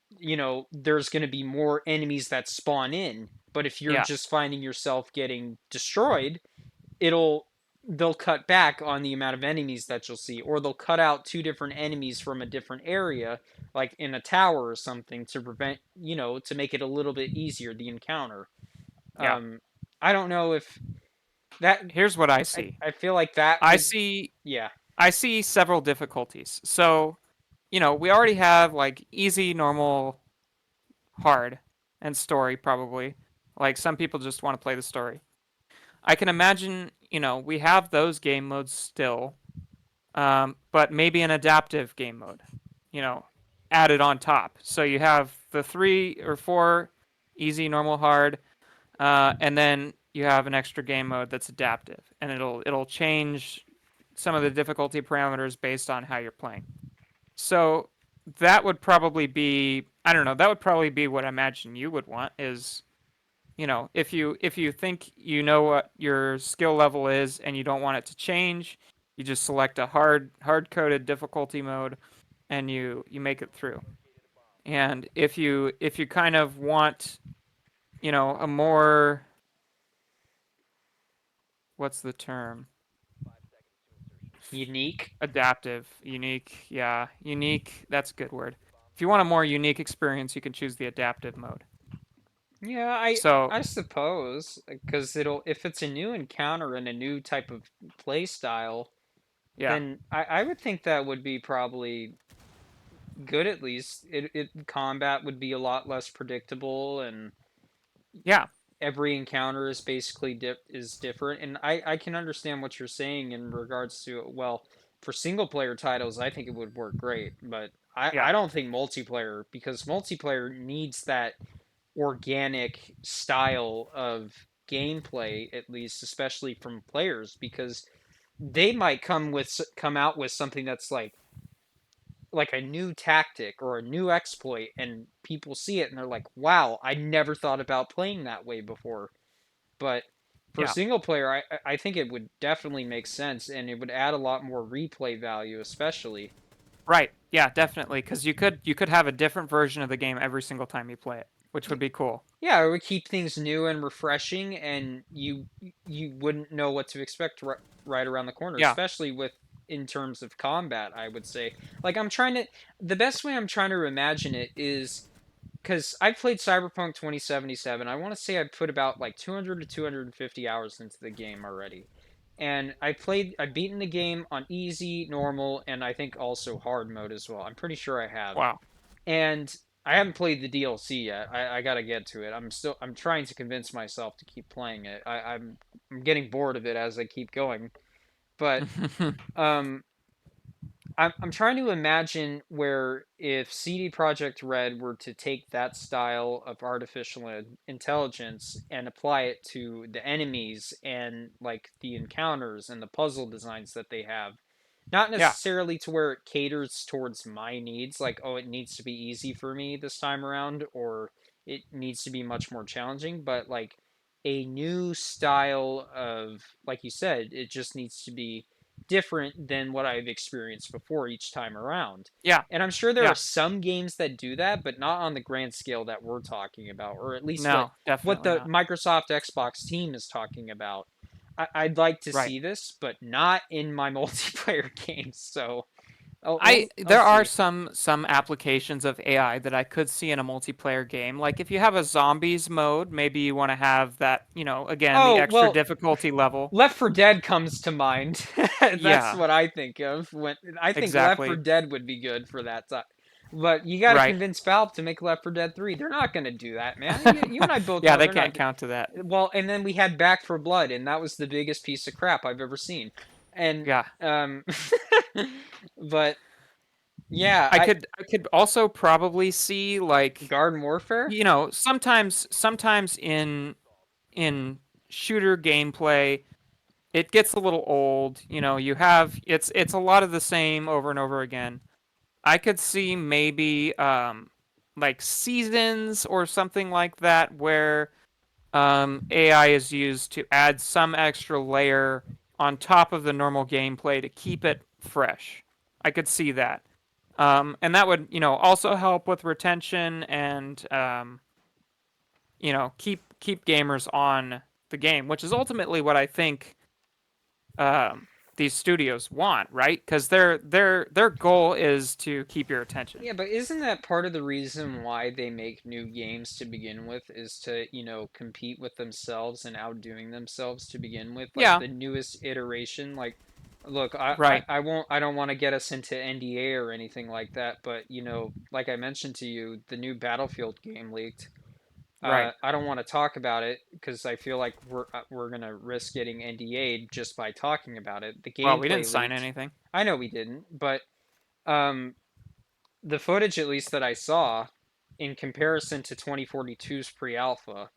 there's going to be more enemies that spawn in. But if you're yeah. just finding yourself getting destroyed, it'll they'll cut back on the amount of enemies that you'll see, or they'll cut out two different enemies from a different area, like in a tower or something, to prevent, to make it a little bit easier the encounter. Yeah. um I don't know if that Here's what I i, see. I feel like that I would. see Yeah. I see several difficulties. So, we already have like easy, normal, hard, and story probably. Like some people just want to play the story. I can imagine, we have those game modes still, but maybe an adaptive game mode, you know, added on top. So you have the 3 or 4 easy, normal, hard, and then you have an extra game mode that's adaptive, and it'll change some of the difficulty parameters based on how you're playing. So that would probably be, I don't know, that would probably be what I imagine you would want is, if you think you know what your skill level is and you don't want it to change, you just select a hard coded difficulty mode and you make it through. And if you kind of want, a more, what's the term? Unique. Adaptive, unique, yeah, unique, that's a good word. If you want a more unique experience, you can choose the adaptive mode. Yeah, I So, I suppose, because it'll, if it's a new encounter and a new type of play style, yeah. then I would think that would be probably good. At least it combat would be a lot less predictable, and Yeah. every encounter is basically is different. And I can understand what you're saying in regards to, well, for single player titles I think it would work great, but Yeah. I don't think multiplayer, because multiplayer needs that organic style of gameplay, at least, especially from players, because they might come out with something that's like like a new tactic or a new exploit, and people see it and they're like, wow, I never thought about playing that way before. But for Yeah. single player, I think it would definitely make sense, and it would add a lot more replay value, especially. Right. Yeah, definitely. Because you could have a different version of the game every single time you play it, which would be cool. Yeah, it would keep things new and refreshing, and you wouldn't know what to expect right around the corner, Yeah. especially with in terms of combat. I would say, like I'm trying to, the best way I'm trying to imagine it is because I've played Cyberpunk 2077. I want to say I've put about like 200 to 250 hours into the game already. And I've beaten the game on easy, normal, and I think also hard mode as well. I'm pretty sure I have. Wow. And I haven't played the DLC yet. I gotta get to it. I'm trying to convince myself to keep playing it. I'm getting bored of it as I keep going. But um, I'm trying to imagine where if CD Projekt Red were to take that style of artificial intelligence and apply it to the enemies and like the encounters and the puzzle designs that they have, not Yeah. necessarily to where it caters towards my needs, like, oh, it needs to be easy for me this time around, or it needs to be much more challenging, but like a new style of, like you said, it just needs to be different than what I've experienced before each time around. Yeah. And I'm sure there are Yeah. some games that do that, but not on the grand scale that we're talking about, or at least No, what definitely the not. Microsoft Xbox team is talking about. I'd like to Right. see this, but not in my multiplayer games. So I'll There are see. some applications of AI that I could see in a multiplayer game. Like if you have a zombies mode, maybe you want to have that, again, the Oh extra well, difficulty level. Left 4 Dead comes to mind. That's Yeah, what I think of when I think Left 4 exactly. Dead would be good for that. But you got to Right. convince Valve to make Left 4 Dead 3. They're not going to do that, man. You and I both Yeah, know they they're can't not. count to that. Well, and then we had Back for Blood, and that was the biggest piece of crap I've ever seen. And Yeah. but yeah, I could also probably see like, Garden Warfare. sometimes in shooter gameplay, it gets a little old. You have it's a lot of the same over and over again. I could see maybe like seasons or something like that where AI is used to add some extra layer on top of the normal gameplay to keep it fresh. I could see that. And that would, also help with retention and keep gamers on the game, which is ultimately what I think these studios want, right? Because their goal is to keep your attention. Yeah, but isn't that part of the reason why they make new games to begin with is to, compete with themselves and outdoing themselves to begin with? Like Yeah, the newest iteration, like look, right. I don't want to get us into NDA or anything like that, but like I mentioned to you, the new Battlefield game leaked. Right. I don't want to talk about it because I feel like we're gonna risk getting NDA'd just by talking about it. The Well, we didn't gameplay sign leaked. anything. I know we didn't, but um, the footage at least that I saw in comparison to 2042's pre-alpha,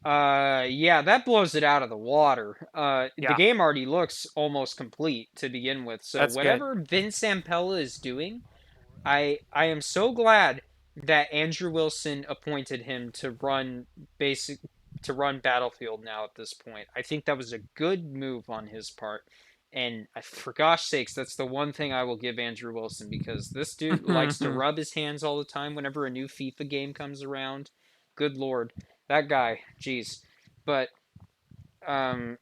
yeah, that blows it out of the water. The Yeah, game already looks almost complete to begin with. So that's good. whatever Vince Zampella is doing, I am so glad that Andrew Wilson appointed him to basic run Battlefield now at this point. I think that was a good move on his part. And for gosh sakes, that's the one thing I will give Andrew Wilson because this dude likes to rub his hands all the time whenever a new FIFA game comes around. Good lord, that guy, jeez. But um,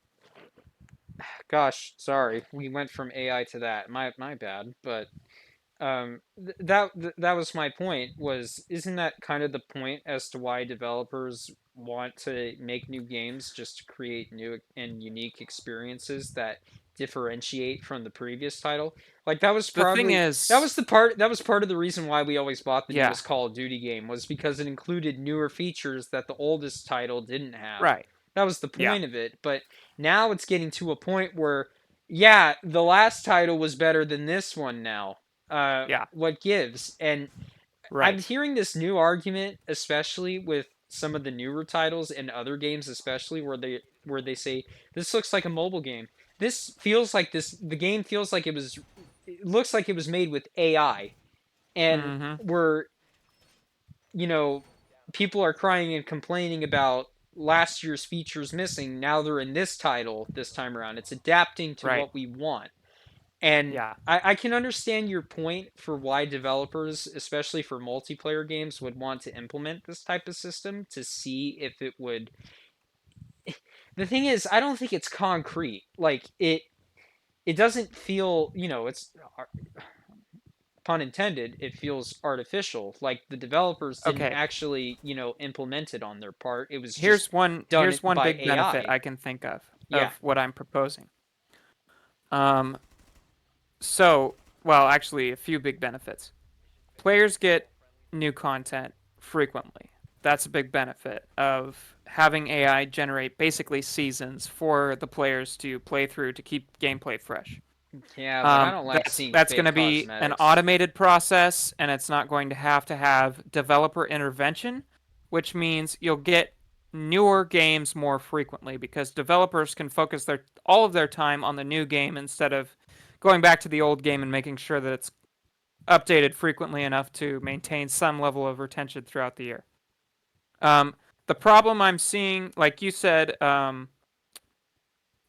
gosh, sorry, we went from AI to that. My bad. But that was my point. Was isn't that kind of the point as to why developers want to make new games, just to create new and unique experiences that differentiate from the previous title? Like The thing is, that was part of the reason why we always bought the yeah, newest Call of Duty game, was because it included newer features that the oldest title didn't have. right. That was the Yeah, point of it. But now it's getting to a point where, yeah, the last title was better than this one now. yeah, What gives? And I'm right. hearing this new argument, especially with some of the newer titles and other games, especially where they say this looks like a mobile game. This feels like this. The game feels like it looks like it was made with AI. and Mm-hmm. we're, you know, people are crying and complaining about last year's features missing. Now they're in this title this time around. It's adapting to Right. what we want. And Yeah. I can understand your point for why developers, especially for multiplayer games, would want to implement this type of system to see if it would. The thing is, I don't think it's concrete. Like it doesn't feel, it's pun intended, it feels artificial. Like the developers didn't Okay. actually, implement it on their part. It was just done Here's it one by big benefit AI. I can think Yeah. of what I'm proposing. Um, so, well, actually, a few big benefits. Players get new content frequently. That's a big benefit of having AI generate basically seasons for the players to play through to keep gameplay fresh. Yeah, but I don't like That's seeing that's going fake to be an cosmetics. automated process, and it's not going to have developer intervention, which means you'll get newer games more frequently because developers can focus their all of their time on the new game instead of going back to the old game and making sure that it's updated frequently enough to maintain some level of retention throughout the year. Um, the problem I'm seeing, like you said,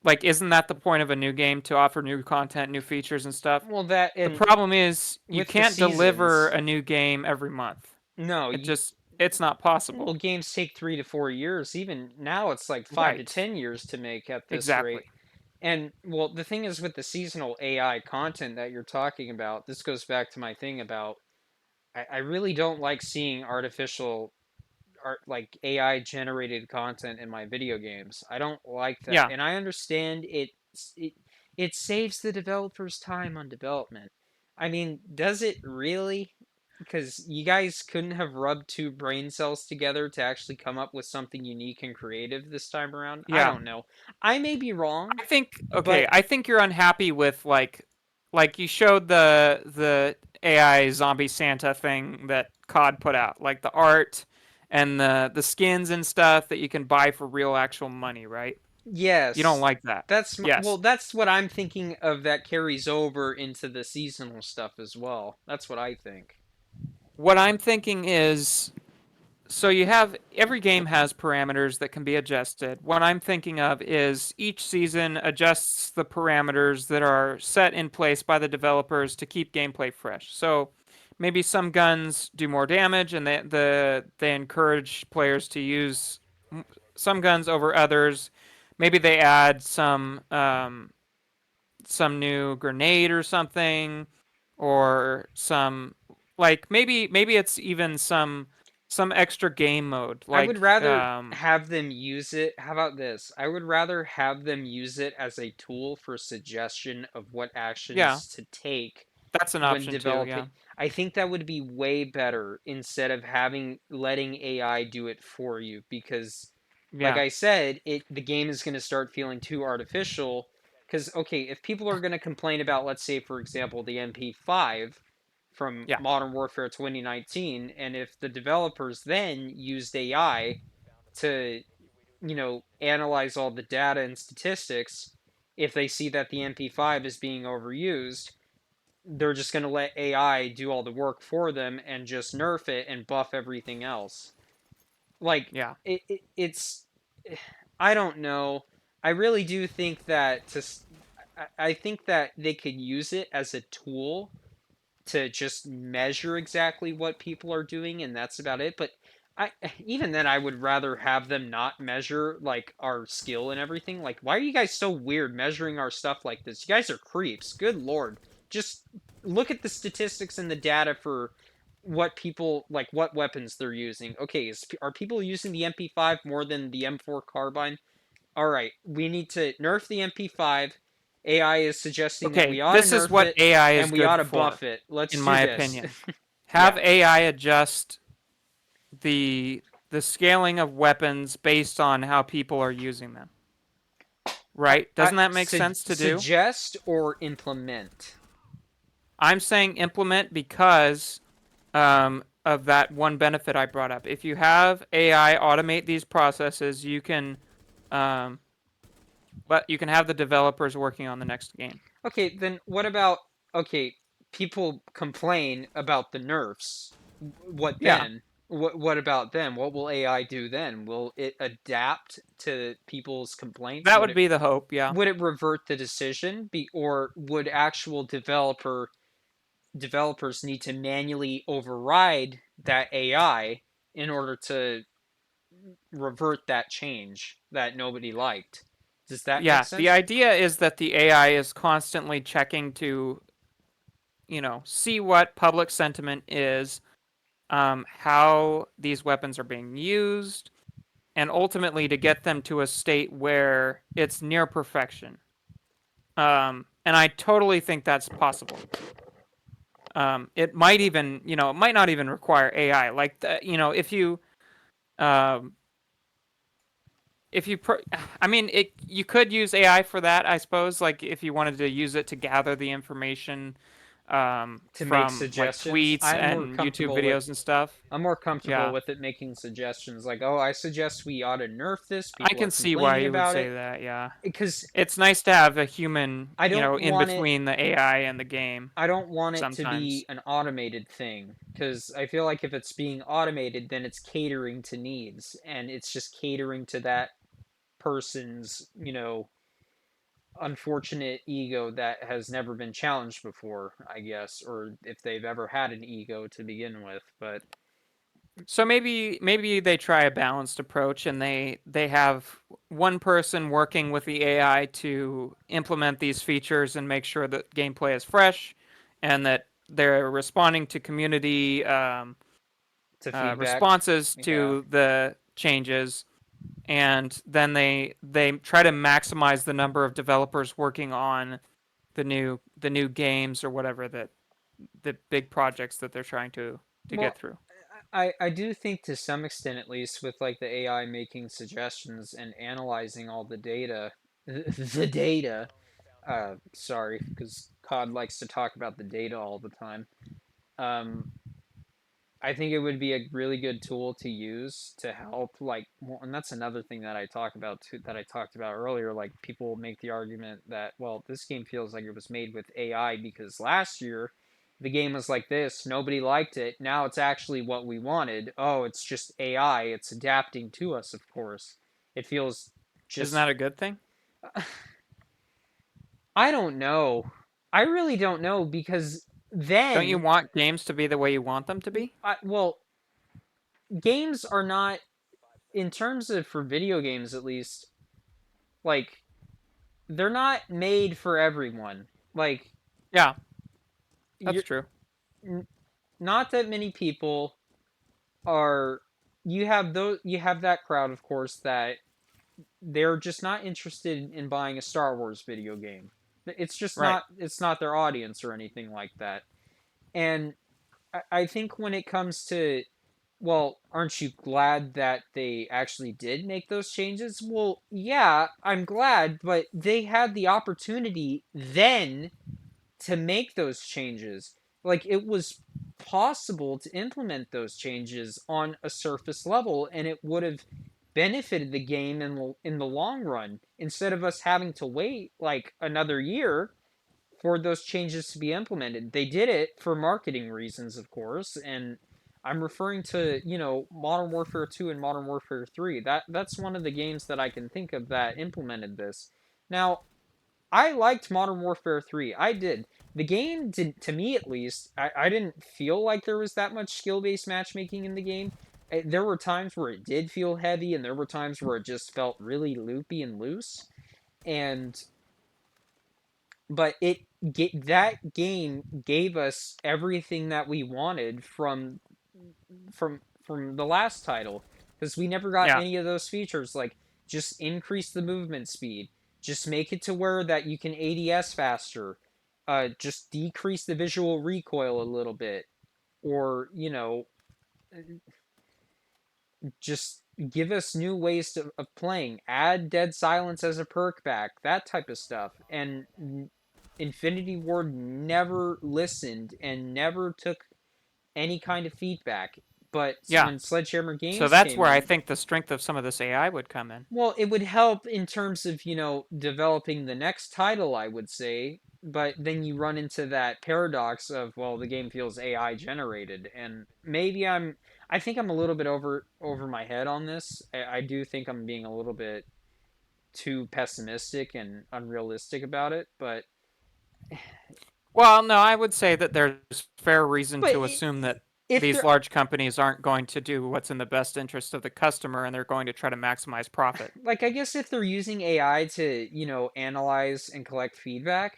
like isn't that the point of a new game to offer new content, new features and stuff? Well, that The and problem is you with the can't deliver seasons, a new game every month. no, It's not well, possible. games take 3 to 4 years. Even now, it's like five to Right. 10 years to make at this rate. Exactly. And well, the thing is with the seasonal AI content that you're talking about, this goes back to my thing about I really don't like seeing artificial art like AI generated content in my video games. I don't like that. Yeah. And I understand it it saves the developers time on development. I mean, does it really? Because you guys couldn't have rubbed two brain cells together to actually come up with something unique and creative this time around. I Yeah. don't know. I may be wrong, Okay, but I think you're unhappy with like you showed the AI zombie Santa thing that COD put out, like the art and the skins and stuff that you can buy for real actual money, right? You don't yes, like that. well, Yes. that's what I'm thinking of. That carries over into the seasonal stuff as well. That's what I think. What I'm thinking is so you have every game has parameters that can be adjusted. What I'm thinking of is each season adjusts the parameters that are set in place by the developers to keep gameplay fresh. So maybe some guns do more damage, and they encourage players to use some guns over others. Maybe they add some new grenade or something, or some like maybe it's even some extra game mode I would like rather have them use it. How about this? I would rather have them use it as a tool for suggestion of what yeah, actions to take that's an when option too. developing. Yeah. I think that would be way better instead of having letting AI do it for you because like Yeah. I said, the game is going to start feeling too artificial cuz okay, if people are going to complain about let's say for example the MP5 from Yeah. Modern Warfare 2019 and if the developers then used AI to, analyze all the data and statistics, if they see that the MP5 is being overused, they're just going to let AI do all the work for them and just nerf it and buff everything else. Like Yeah. it's I don't know. I really do think that I think that they could use it as a tool to just measure exactly what people are doing and that's about it, but I even then I would rather have them not measure like our skill and everything. Like why are you guys so weird measuring our stuff like this? You guys are creeps. Good lord. Just look at the statistics and the data for what people like what weapons they're using. Okay, are people using the MP5 more than the M4 carbine? All right, we need to nerf the MP5. AI is suggesting that we Okay, ought to this is nerf what it AI is and we good ought to for, buff it. Let's in do my this. opinion. Yeah. Have AI adjust the the scaling of weapons based on how people are using them. Right? Doesn't that make sense to do? Suggest or implement. I'm saying implement because of that one benefit I brought up. If you have AI automate these processes, um, you can have the developers working on the next game. Okay, then what about okay? people complain about the nerfs. What Yeah, then? What about them? What will AI do then? Will it adapt to people's complaints? that would be the hope. Yeah. Would it revert the decision, or would actual developers need to manually override that AI in order to revert that change that nobody liked? Does that make Yeah, the sense? idea is that the AI is constantly checking to, see what public sentiment is, how these weapons are being used, and ultimately to get them to a state where it's near perfection. And I totally think that's possible. It might even, it might not even require AI. Like, um, if you, I mean, you could use AI for that, I suppose. Like, if you wanted to use it to gather the information, To make from like suggestions, tweets and YouTube videos and stuff. I'm more comfortable Yeah, with it making suggestions like, "Oh, I suggest we ought to nerf this. I People are can see why complaining you would about say it." that. Yeah, Because it's nice to have a human, I don't in want it between the AI and the game I don't want it to be sometimes. an automated thing, because I feel like if it's being automated, then it's catering to needs, and it's just catering to that person's, unfortunate ego that has never been challenged before, I guess, or if they've ever had an ego to begin with. But So maybe they try a balanced approach and they have one person working with the AI to implement these features and make sure that gameplay is fresh and that they're responding to community to feedback, responses yeah. to the changes, and then they try to maximize the number of developers working on the new games or whatever, that the big projects that they're trying to get Well, through. I do think to some extent, at least, with like the AI making suggestions and analyzing all the data, the data. Sorry, because COD likes to talk about the data all the time. Um, I think it would be a really good tool to use to help, like, well, and that's another thing that I talk about too, that I talked about earlier. Like, people make the argument that, well, this game feels like it was made with AI because last year the game was like this, nobody liked it. Now it's actually what we wanted. Oh, it's just AI. It's adapting to us, of course. It feels Isn't just. that a good thing? I don't know. I really don't know because Don't you then, want games to be the way you want them to be? well, games are not, in terms of for video games at least, like, they're not made for everyone. Like, Yeah, that's you're true. not that many people are. You have that crowd, of course, that they're just not interested in buying a Star Wars video game. It's just Right. not. It's not their audience or anything like that. And I think when it comes to, well, aren't you glad that they actually did make those changes? Well, yeah, I'm glad, but they had the opportunity then to make those changes. Like, it was possible to implement those changes on a surface level, and it would have benefited the game in the long run, instead of us having to wait like another year for those changes to be implemented. They did it for marketing reasons, of course, and I'm referring to, Modern Warfare 2 and Modern Warfare 3. That's one of the games that I can think of that implemented this. Now, I liked Modern Warfare 3. I did. The game did, to me at least, I didn't feel like there was that much skill-based matchmaking in the game. There were times where it did feel heavy, and there were times where it just felt really loopy and loose. And but that game gave us everything that we wanted from the last title, because we never got Yeah. any of those features, like just increase the movement speed, just make it to where that you can ADS faster, just decrease the visual recoil a little bit, or just give us new ways of playing, add dead silence as a perk back, that type of stuff. And Infinity Ward never listened and never took any kind of feedback. But Yeah. when Sledgehammer So Games that's came where I in, think the strength of some of this AI would come in. well, it would help in terms of, developing the next title, I would say. but then you run into that paradox of, well, the game feels AI generated, and maybe I think I'm a little bit over my head on this. I do think I'm being a little bit too pessimistic and unrealistic about it, Well, no, I would say that there's fair reason but to assume that if these they're large companies aren't going to do what's in the best interest of the customer and they're going to try to maximize profit. like, I guess if they're using AI to, analyze and collect feedback,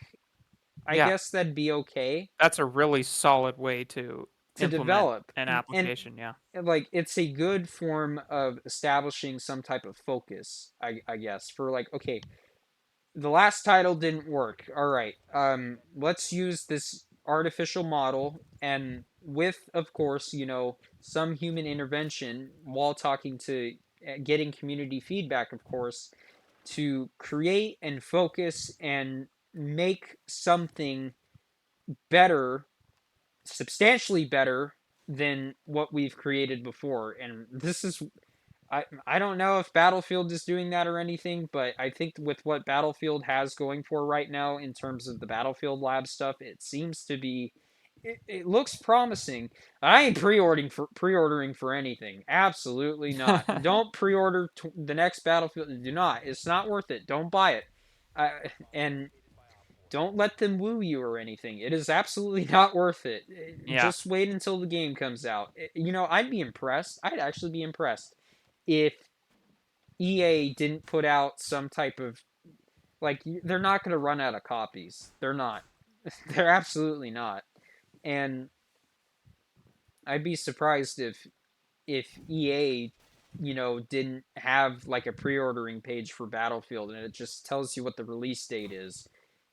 I Yeah, guess that'd be okay that's a really solid way to to implement develop. an And application. Yeah. like, it's a good form of establishing some type of focus, I guess, for like, okay, the last title didn't work. All right, let's use this artificial model, and with, of course, some human intervention while talking to, getting community feedback, of course, to create and focus and make something better, substantially better than what we've created before. And this is, I don't know if Battlefield is doing that or anything, but I think with what Battlefield has going for right now in terms of the Battlefield Lab stuff, it seems to be, it looks promising. I ain't pre-ordering for anything. Absolutely not. Don't pre-order the next Battlefield. Do not. It's not worth it. Don't buy it. And don't let them woo you or anything. It is absolutely not worth it. Yeah. Just wait until the game comes out. I'd be impressed. I'd actually be impressed if EA didn't put out some type of, like, they're not going to run out of copies. They're not. They're absolutely not. And I'd be surprised if EA, didn't have like a pre-ordering page for Battlefield, and it just tells you what the release date is,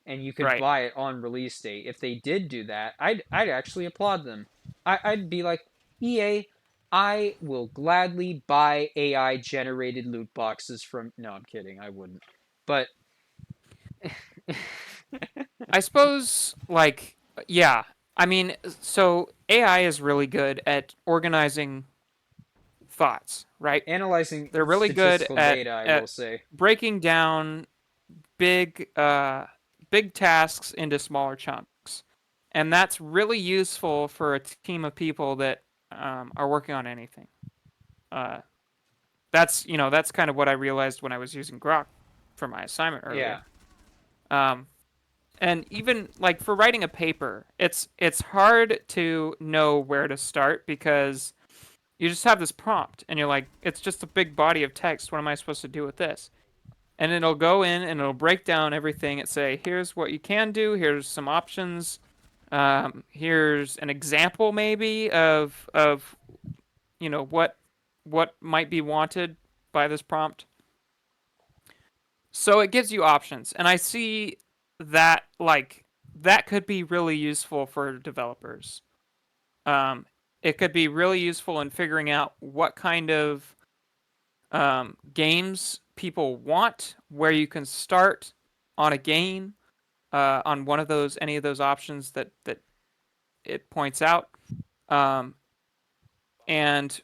and you could Right. buy it on release date. If they did do that, I'd actually applaud them. I'd be like, EA, I will gladly buy AI generated loot boxes from. No, I'm kidding. I wouldn't. But I suppose, like, yeah. I mean, so AI is really good at organizing thoughts, right? analyzing They're really good statistical at data, I will at say. breaking down big big tasks into smaller chunks, and that's really useful for a team of people that are working on anything. Uh, that's kind of what I realized when I was using Grok for my assignment Yeah. earlier. Um, and even like for writing a paper, it's hard to know where to start because you just have this prompt and you're like, it's just a big body of text. What am I supposed to do with this? And it'll go in and it'll break down everything and say, here's what you can do. Here's some options. Here's an example maybe of what might be wanted by this prompt. So it gives you options, and I see that like that could be really useful for developers. Um, it could be really useful in figuring out what kind of games people want, where you can start on a game, on one of those, any of those options that it points out, um, and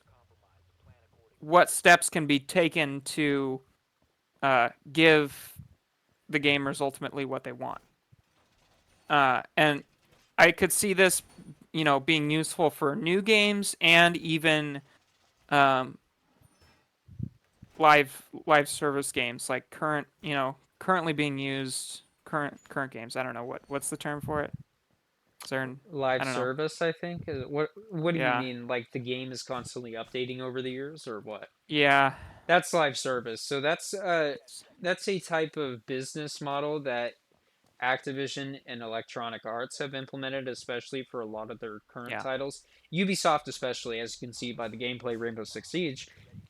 what steps can be taken to give the gamers ultimately what they want. And I could see this, being useful for new games and even um, live service games like currently being used current games. I don't know what's the term for it. Is there an I Live don't know. service, I think. What do you Yeah, mean? Like the game is constantly updating over the years, or what? yeah, That's live service. So that's a type of business model that Activision and Electronic Arts have implemented, especially for a lot of their current yeah, titles. Ubisoft, especially, as you can see by the gameplay Rainbow Six Siege,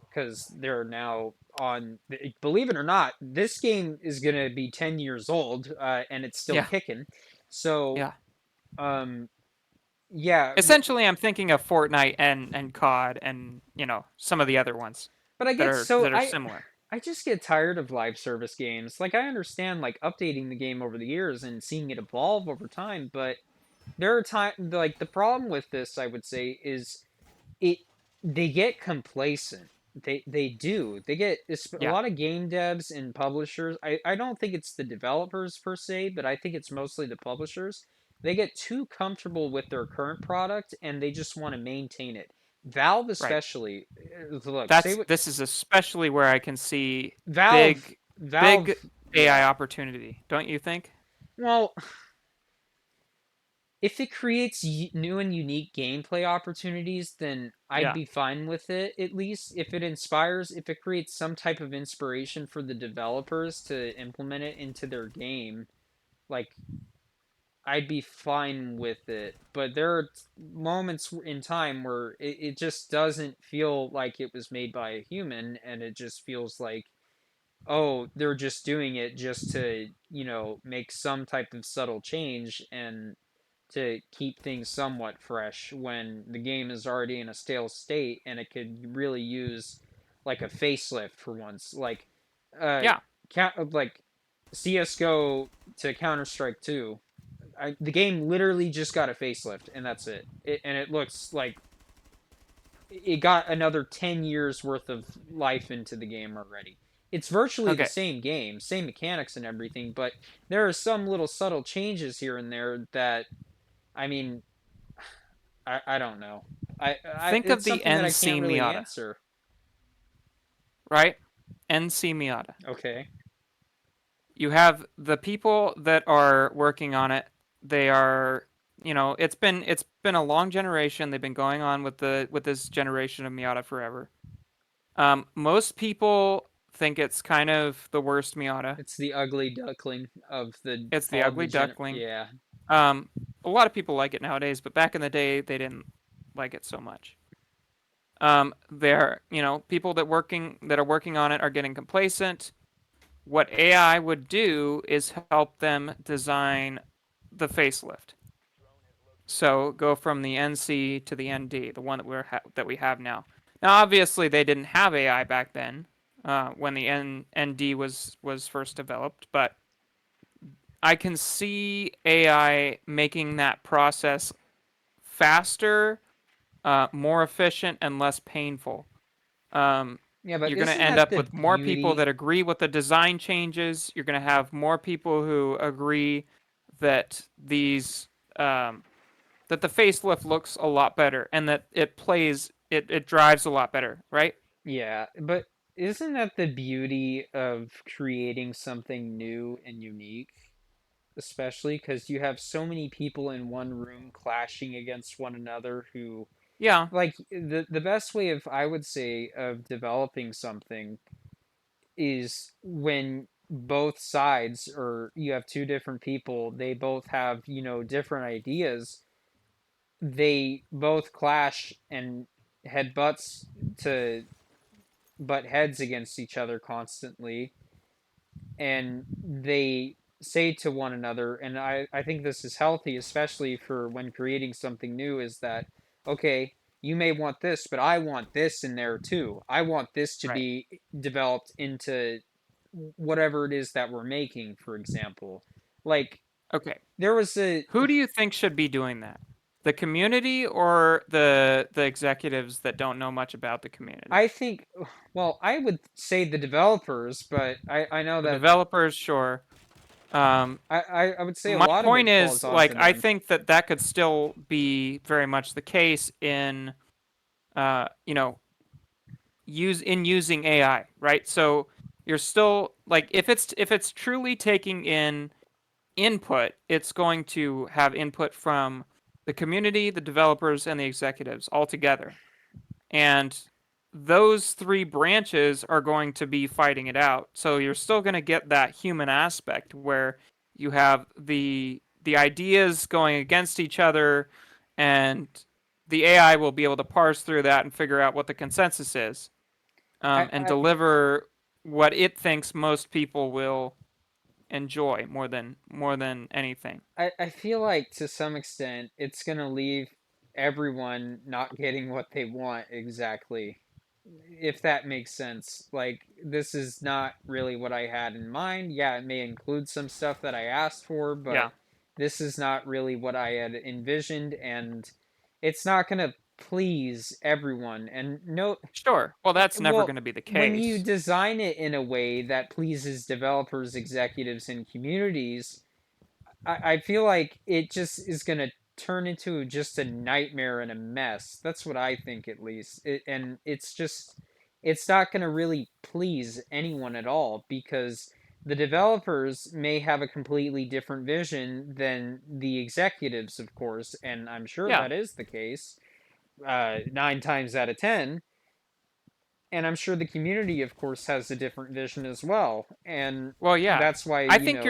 because they're now on. Believe it or not, this game is gonna be 10 years old, and it's still yeah, kicking. So, yeah. um, yeah, Essentially, I'm thinking of Fortnite and COD and some of the other ones but I that get are so that are similar. I just get tired of live service games. Like, I understand like updating the game over the years and seeing it evolve over time, but there are times, like, the problem with this, I would say, is it they get complacent. They do. They get a Yeah, lot of game devs and publishers. I don't think it's the developers per se, but I think it's mostly the publishers. They get too comfortable with their current product and they just want to maintain it. Valve right. especially. Look, say That's what this is especially where I can see Valve big Valve big AI yeah. opportunity, don't you think? Well, if it creates new and unique gameplay opportunities, then I'd Yeah, be fine with it. At least if it inspires, if it creates some type of inspiration for the developers to implement it into their game, like I'd be fine with it. But there are moments in time where it just doesn't feel like it was made by a human, and it just feels like, oh, they're just doing it just to, make some type of subtle change and to keep things somewhat fresh when the game is already in a stale state and it could really use like a facelift for once. Uh, yeah. like CS:GO to Counter Strike 2. The game literally just got a facelift and that's and it looks like it got another 10 years worth of life into the game already. It's virtually the Okay. same game, same mechanics and everything, but there are some little subtle changes here and there that, I mean, I don't know. Think of It's the something that I can't NC really Miata, answer. right? NC Miata. Okay. You have the people that are working on it. They are, it's been a long generation. They've been going on with this generation of Miata forever. Most people think it's kind of the worst Miata. It's the ugly duckling of the It's the all ugly the duckling. yeah. Um, a lot of people like it nowadays, but back in the day, they didn't like it so much. People that are working on it are getting complacent. What AI would do is help them design the facelift. So go from the NC to the ND, the one that we have now. Now, obviously, they didn't have AI back then when the ND was first developed, but I can see AI making that process faster, more efficient, and less painful. Um, Yeah, but you're going to isn't end that up the with more people beauty? that agree with the design changes. You're going to have more people who agree that um, that the facelift looks a lot better and that it drives a lot better, right? Yeah, but isn't that the beauty of creating something new and unique? Especially because you have so many people in one room clashing against one another who, Yeah, like, the best way of, I would say, of developing something is when both sides, or you have two different people, they both have, different ideas, they both clash and head butts to butt heads against each other constantly, and they say to one another, and I think this is healthy, especially for when creating something new, is that, okay, you may want this, but I want this in there too. I want this to right. be developed into whatever it is that we're making, for example. Like, Okay. there was a Who do you think should be doing that? The community or the executives that don't know much about the community? I think, well, I would say the developers, but I know The that developers, sure. Um, I would say a my lot of point it falls is, onto like, I them. think that could still be very much the case in, uh, you know, using AI, right? So you're still like, if it's truly taking in input, it's going to have input from the community, the developers, and the executives all together. And those three branches are going to be fighting it out. So you're still going to get that human aspect where you have the ideas going against each other, and the AI will be able to parse through that and figure out what the consensus is, and I deliver what it thinks most people will enjoy more than anything. I feel like to some extent it's gonna leave everyone not getting what they want exactly, if that makes sense. Like, this is not really what I had in mind. Yeah, it may include some stuff that I asked for, but Yeah. this is not really what I had envisioned, and it's not gonna. please everyone, and no, Sure. Well, that's never well, going to be the when you case. design it in a way that pleases developers, executives, and communities, I feel like it just is going to turn into just a nightmare and a mess. That's what I think, at least. And it's not going to really please anyone at all, because the developers may have a completely different vision than the executives, of course, and I'm sure Yeah. that is the case 9 times out of 10. And I'm sure the community, of course, has a different vision as well, and Well, yeah. that's why I think they work.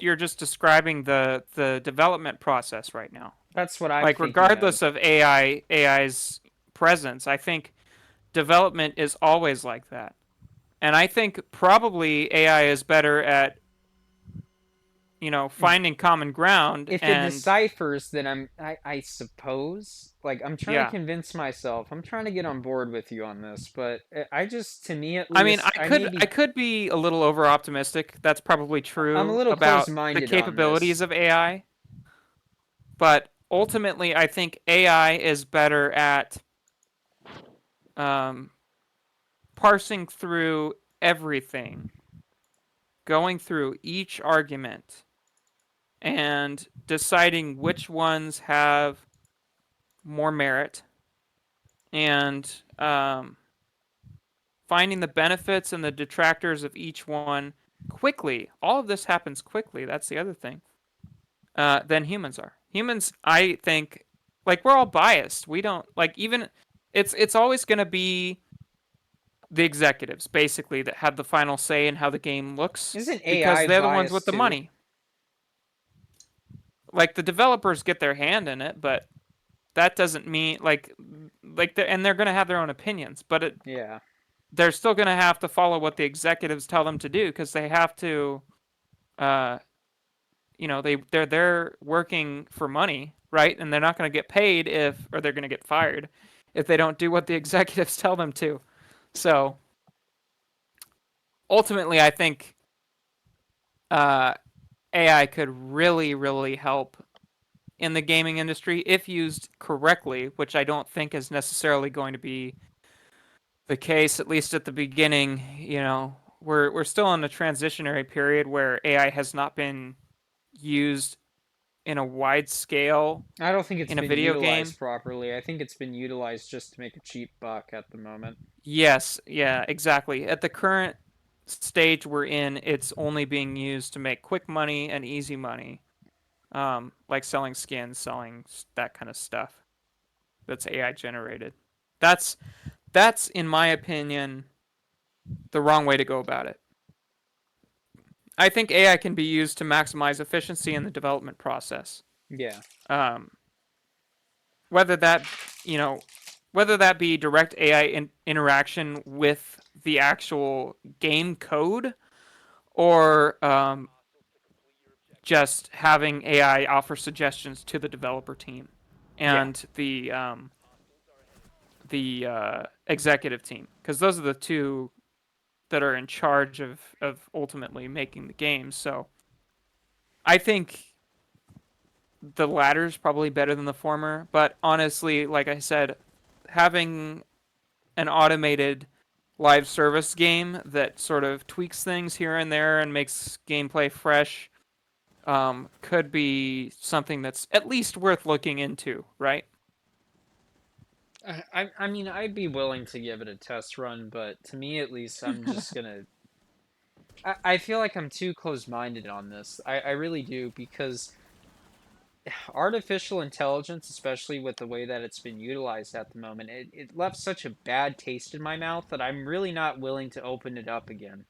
you're just describing the development process right now. That's what I'm Like thinking of. regardless of AI's presence, I think development is always like that. And I think probably AI is better at, finding common ground If it and deciphers, then I suppose, like, I'm trying to yeah. convince myself. I'm trying to get on board with you on this, but I just, to me at I mean, least, I may I be, could be a little over optimistic. That's probably I'm a true little about the closed-minded on capabilities this. of AI, but ultimately I think AI is better at um, parsing through everything, going through each argument, and deciding which ones have more merit, and finding the benefits and the detractors of each one quickly. All of this happens quickly. That's the other thing. Than humans are. Humans, I think, like we're all biased. We don't like even. It's always going to be the executives basically that have the final say in how the game looks Isn't because AI they're the ones with biased the too? money. Like the developers get their hand in it, but that doesn't mean and they're going to have their own opinions, but Yeah. they're still going to have to follow what the executives tell them to do because they have to uh they're working for money, right? And they're not going to get paid if or they're going to get fired if they don't do what the executives tell them to. So ultimately, I think uh, AI could really, really help in the gaming industry if used correctly, which I don't think is necessarily going to be the case, at least at the beginning. We're still in a transitionary period where AI has not been used in a wide scale I don't think it's in a been video game. utilized properly. I think it's been utilized just to make a cheap buck at the moment. Yes, yeah, exactly. At the current stage we're in, it's only being used to make quick money and easy money, like selling skins, selling that kind of stuff. That's AI generated. That's that's in my opinion the wrong way to go about it. I think AI can be used to maximize efficiency in the development process. Yeah. Um, whether that you know whether that be direct AI interaction with the actual game code or just having AI offer suggestions to the developer team Yeah. and the executive team, because those are the two that are in charge of ultimately making the games. So I think the latter is probably better than the former. But honestly, like I said, having an automated live service game that sort of tweaks things here and there and makes gameplay fresh could be something that's at least worth looking into, right? I mean, I'd be willing to give it a test run, but to me at least, I'm just gonna. I feel like I'm too close-minded on this. I really do, because artificial intelligence, especially with the way that it's been utilized at the moment, it left such a bad taste in my mouth that I'm really not willing to open it up again.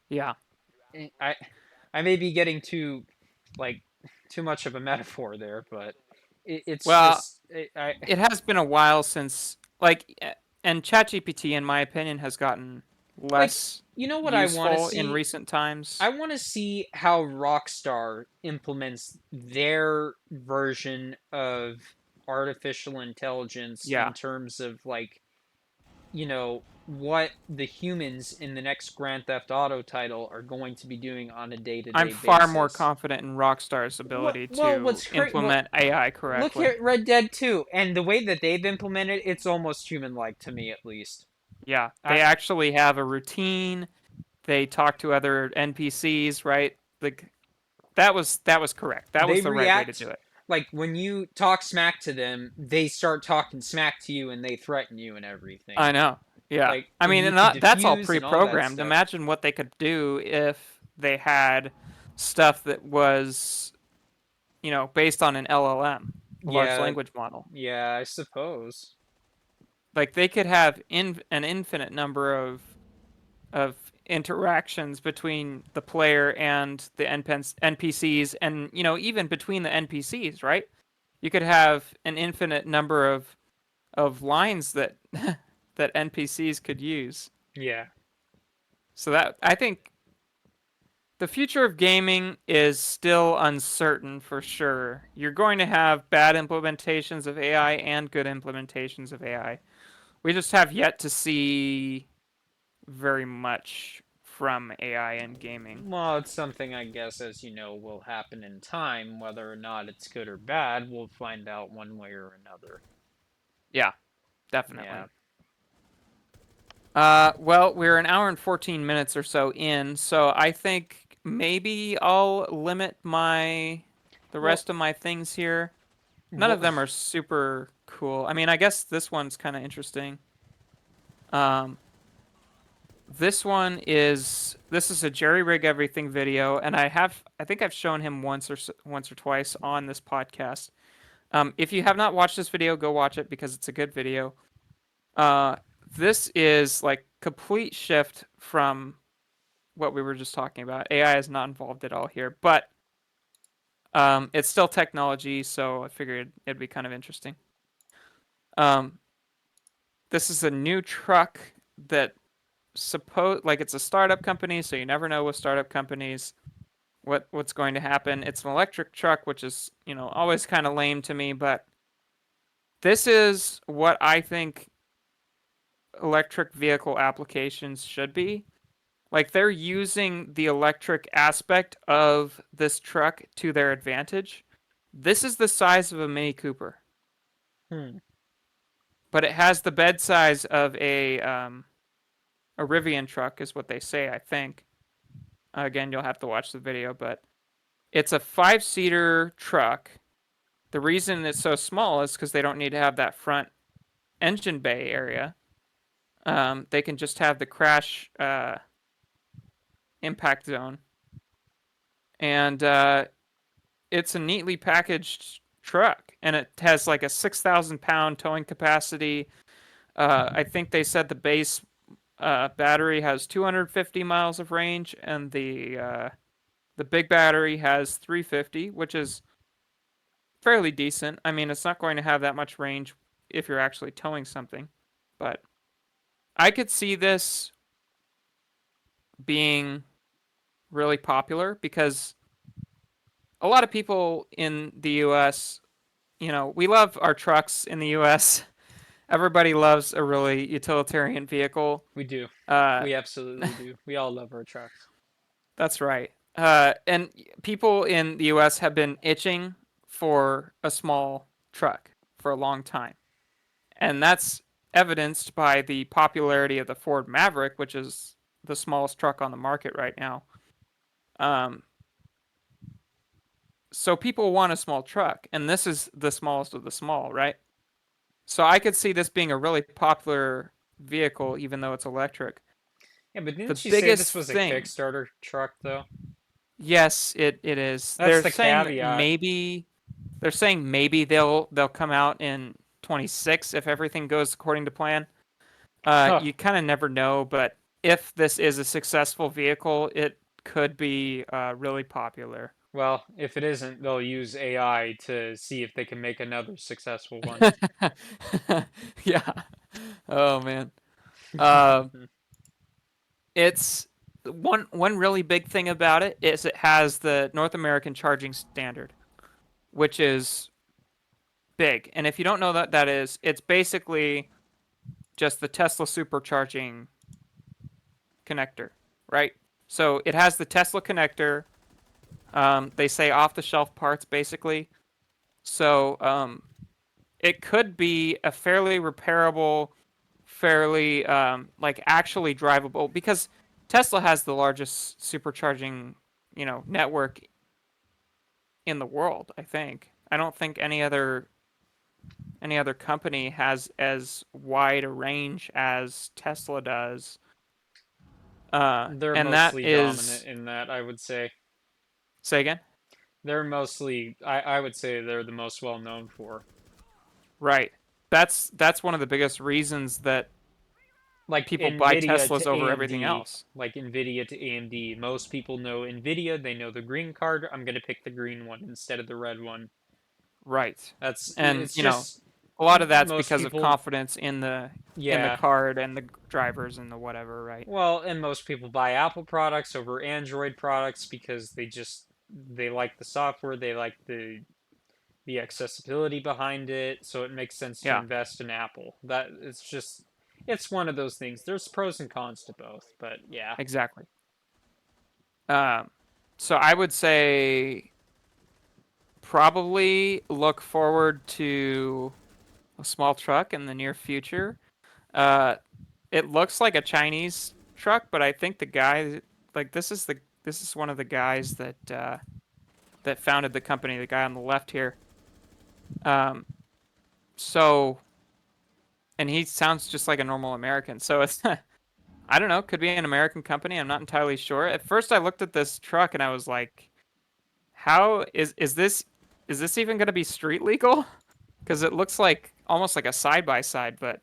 Yeah. I may be getting like too much of a metaphor there, but it's Well, just I it has been a while since and ChatGPT, in my opinion, has gotten like, less you know what I want to useful in see. recent times. I want to see how Rockstar implements their version of artificial intelligence Yeah. in terms of, like, what the humans in the next Grand Theft Auto title are going to be doing on a I'm day-to-day far more basis. confident in Rockstar's Well, ability well, to what's crazy? Well, implement AI look correctly. here at Red Dead 2, and the way that they've implemented it's almost human-like to me, at least. Yeah, I they actually have a routine. They talk to other NPCs, right? Like that was correct. That they was the right way to react do it. like when you talk smack to them, they start talking smack to you and they threaten you and everything. I know. Yeah. Like I mean, you and can that's all diffuse and all that pre-programmed. stuff. Imagine what they could do if they had stuff that was, based on an LLM, a large Yeah, language model. yeah, I suppose. Like they could have an infinite number of interactions between the player and the NPCs, and even between the NPCs, right? You could have an infinite number of lines that that NPCs could use. Yeah. So that I think the future of gaming is still uncertain for sure. You're going to have bad implementations of AI and good implementations of AI. We just have yet to see very much from AI in gaming. Well, it's something I guess, as you know, will happen in time. Whether or not it's good or bad, we'll find out one way or another. Yeah, definitely. Yeah. Well, we're an hour and 14 minutes or so in, so I think maybe I'll limit the Well, rest of my things here. None of well, them are super cool. I mean, I guess this one's kind of interesting. Um, this is a jerry rig everything video, and I think I've shown him once or twice on this podcast. If you have not watched this video, go watch it because it's a good video. Uh, this is like complete shift from what we were just talking about. AI is not involved at all here, but it's still technology, so I figured it'd be kind of interesting. Um, this is a new truck that it's a startup company, so you never know with startup companies what's going to happen. It's an electric truck, which is always kind of lame to me, but this is what I think electric vehicle applications should be. Like they're using the electric aspect of this truck to their advantage. This is the size of a Mini Cooper, hmm. but it has the bed size of a Rivian truck, is what they say, I think. Again, you'll have to watch the video, but it's a 5-seater truck. The reason it's so small is because they don't need to have that front engine bay area. They can just have the crash impact zone, and it's a neatly packaged truck, and it has like a 6,000-pound towing capacity. I think they said the base battery has 250 miles of range, and the big battery has 350, which is fairly decent. I mean, it's not going to have that much range if you're actually towing something, but I could see this being really popular because a lot of people in the US, we love our trucks in the US. Everybody loves a really utilitarian vehicle. We do. Uh, We absolutely do. We all love our trucks. that's right. And people in the US have been itching for a small truck for a long time. And that's evidenced by the popularity of the Ford Maverick, which is the smallest truck on the market right now. Um, so people want a small truck, and this is the smallest of the small, right? So I could see this being a really popular vehicle, even though it's electric. Yeah, but The didn't you say this biggest was a thing, Kickstarter truck, though? yes, it is. That's the caveat. They're saying maybe they'll come out in 26 if everything goes according to plan. Huh. You kind of never know, but if this is a successful vehicle, it could be really popular. Well, if it isn't, they'll use AI to see if they can make another successful one. Yeah. Oh man. Uh, it's one really big thing about it is it has the North American charging standard, which is big. And if you don't know what that is, it's basically just the Tesla supercharging connector, right? So it has the Tesla connector. They say off the shelf parts basically. So it could be a fairly repairable, fairly like actually drivable because Tesla has the largest supercharging, network in the world, I think. I don't think any other company has as wide a range as Tesla does. They're And that mostly dominant is, in that, I would say. say again? They're mostly, I would say they're the most well known for. Right. That's one of the biggest reasons that Like people buy Nvidia Teslas to over everything AMD, else. like Nvidia to AMD. Most people know Nvidia, they know the green card. I'm gonna pick the green one instead of the red one. Right. That's And, it's just a lot of that's most because of people, confidence in the yeah. card and the drivers and the whatever, right? Well, and most people buy Apple products over Android products because they like the software, they like the accessibility behind it, so it makes sense to Yeah, invest in Apple. That it's one of those things. There's pros and cons to both, but yeah. exactly. Um, so I would say probably look forward to a small truck in the near future. Uh, it looks like a Chinese truck, but I think the guy, like this is one of the guys that founded the company. The guy on the left here. Um, so and he sounds just like a normal American. So it's I don't know, could be an American company. I'm not entirely sure. At first, I looked at this truck and I was like, how is this even going to be street legal? Because it looks like almost like a side by side, but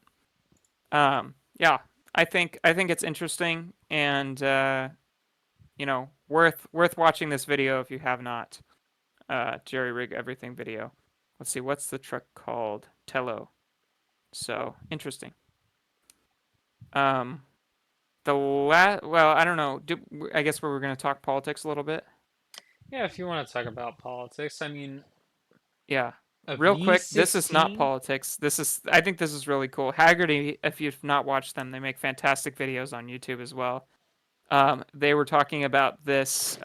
yeah, I think it's interesting and worth watching this video if you have not. Jerry rig everything video. Let's see, what's the truck called? Tello. So interesting. Um, well, I don't know. I guess we were going to talk politics a little bit. Yeah, if you want to talk about politics, I mean, Yeah. a Real quick, this is not V16. politics. I think this is really cool. Haggerty, if you've not watched them, they make fantastic videos on YouTube as well. They were talking about this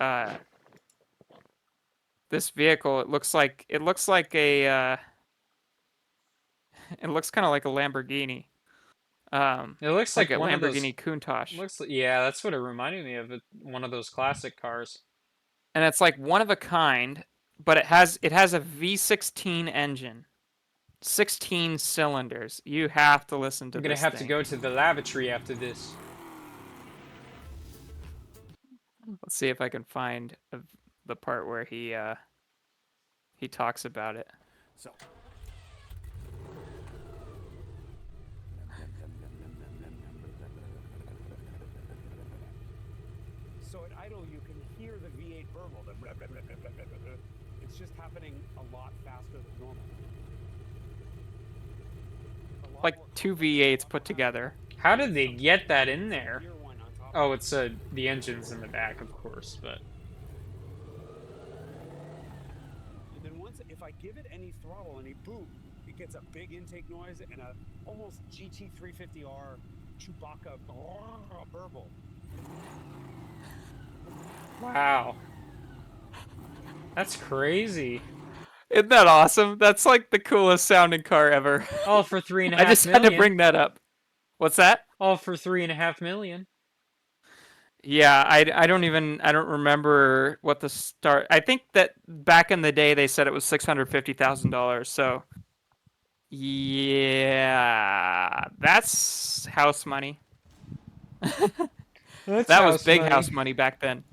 vehicle. It looks like it looks kind of like a Lamborghini. It looks Like like a one of those. Lamborghini Countach. Looks like, yeah, that's what it reminded me of. One of those classic cars. And it's like one of a kind, but it has a V16 engine. 16 cylinders. You have to listen to I'm gonna this have to thing. go to the lavatory after this. Let's see if I can find the part where he talks about it. So, so at idle, you can hear the V8 burble. The blah, blah, blah, blah, blah, blah, blah. It's just happening a lot faster than normal. Like two V8s put together. How did they get that in there? Oh, it's the engine's in the back, of course, but And then once, if I give it any throttle, any boom, it gets a big intake noise and a almost GT350R Chewbacca burble. wow, that's crazy. Isn't that awesome? That's like the coolest sounding car ever. All for three and a I half just had to million. bring that up. What's that? All for 3.5 million. Yeah, I don't remember what the start. I think that back in the day they said it was $650,000. So yeah, that's house money. That's That was house big money. house money back then.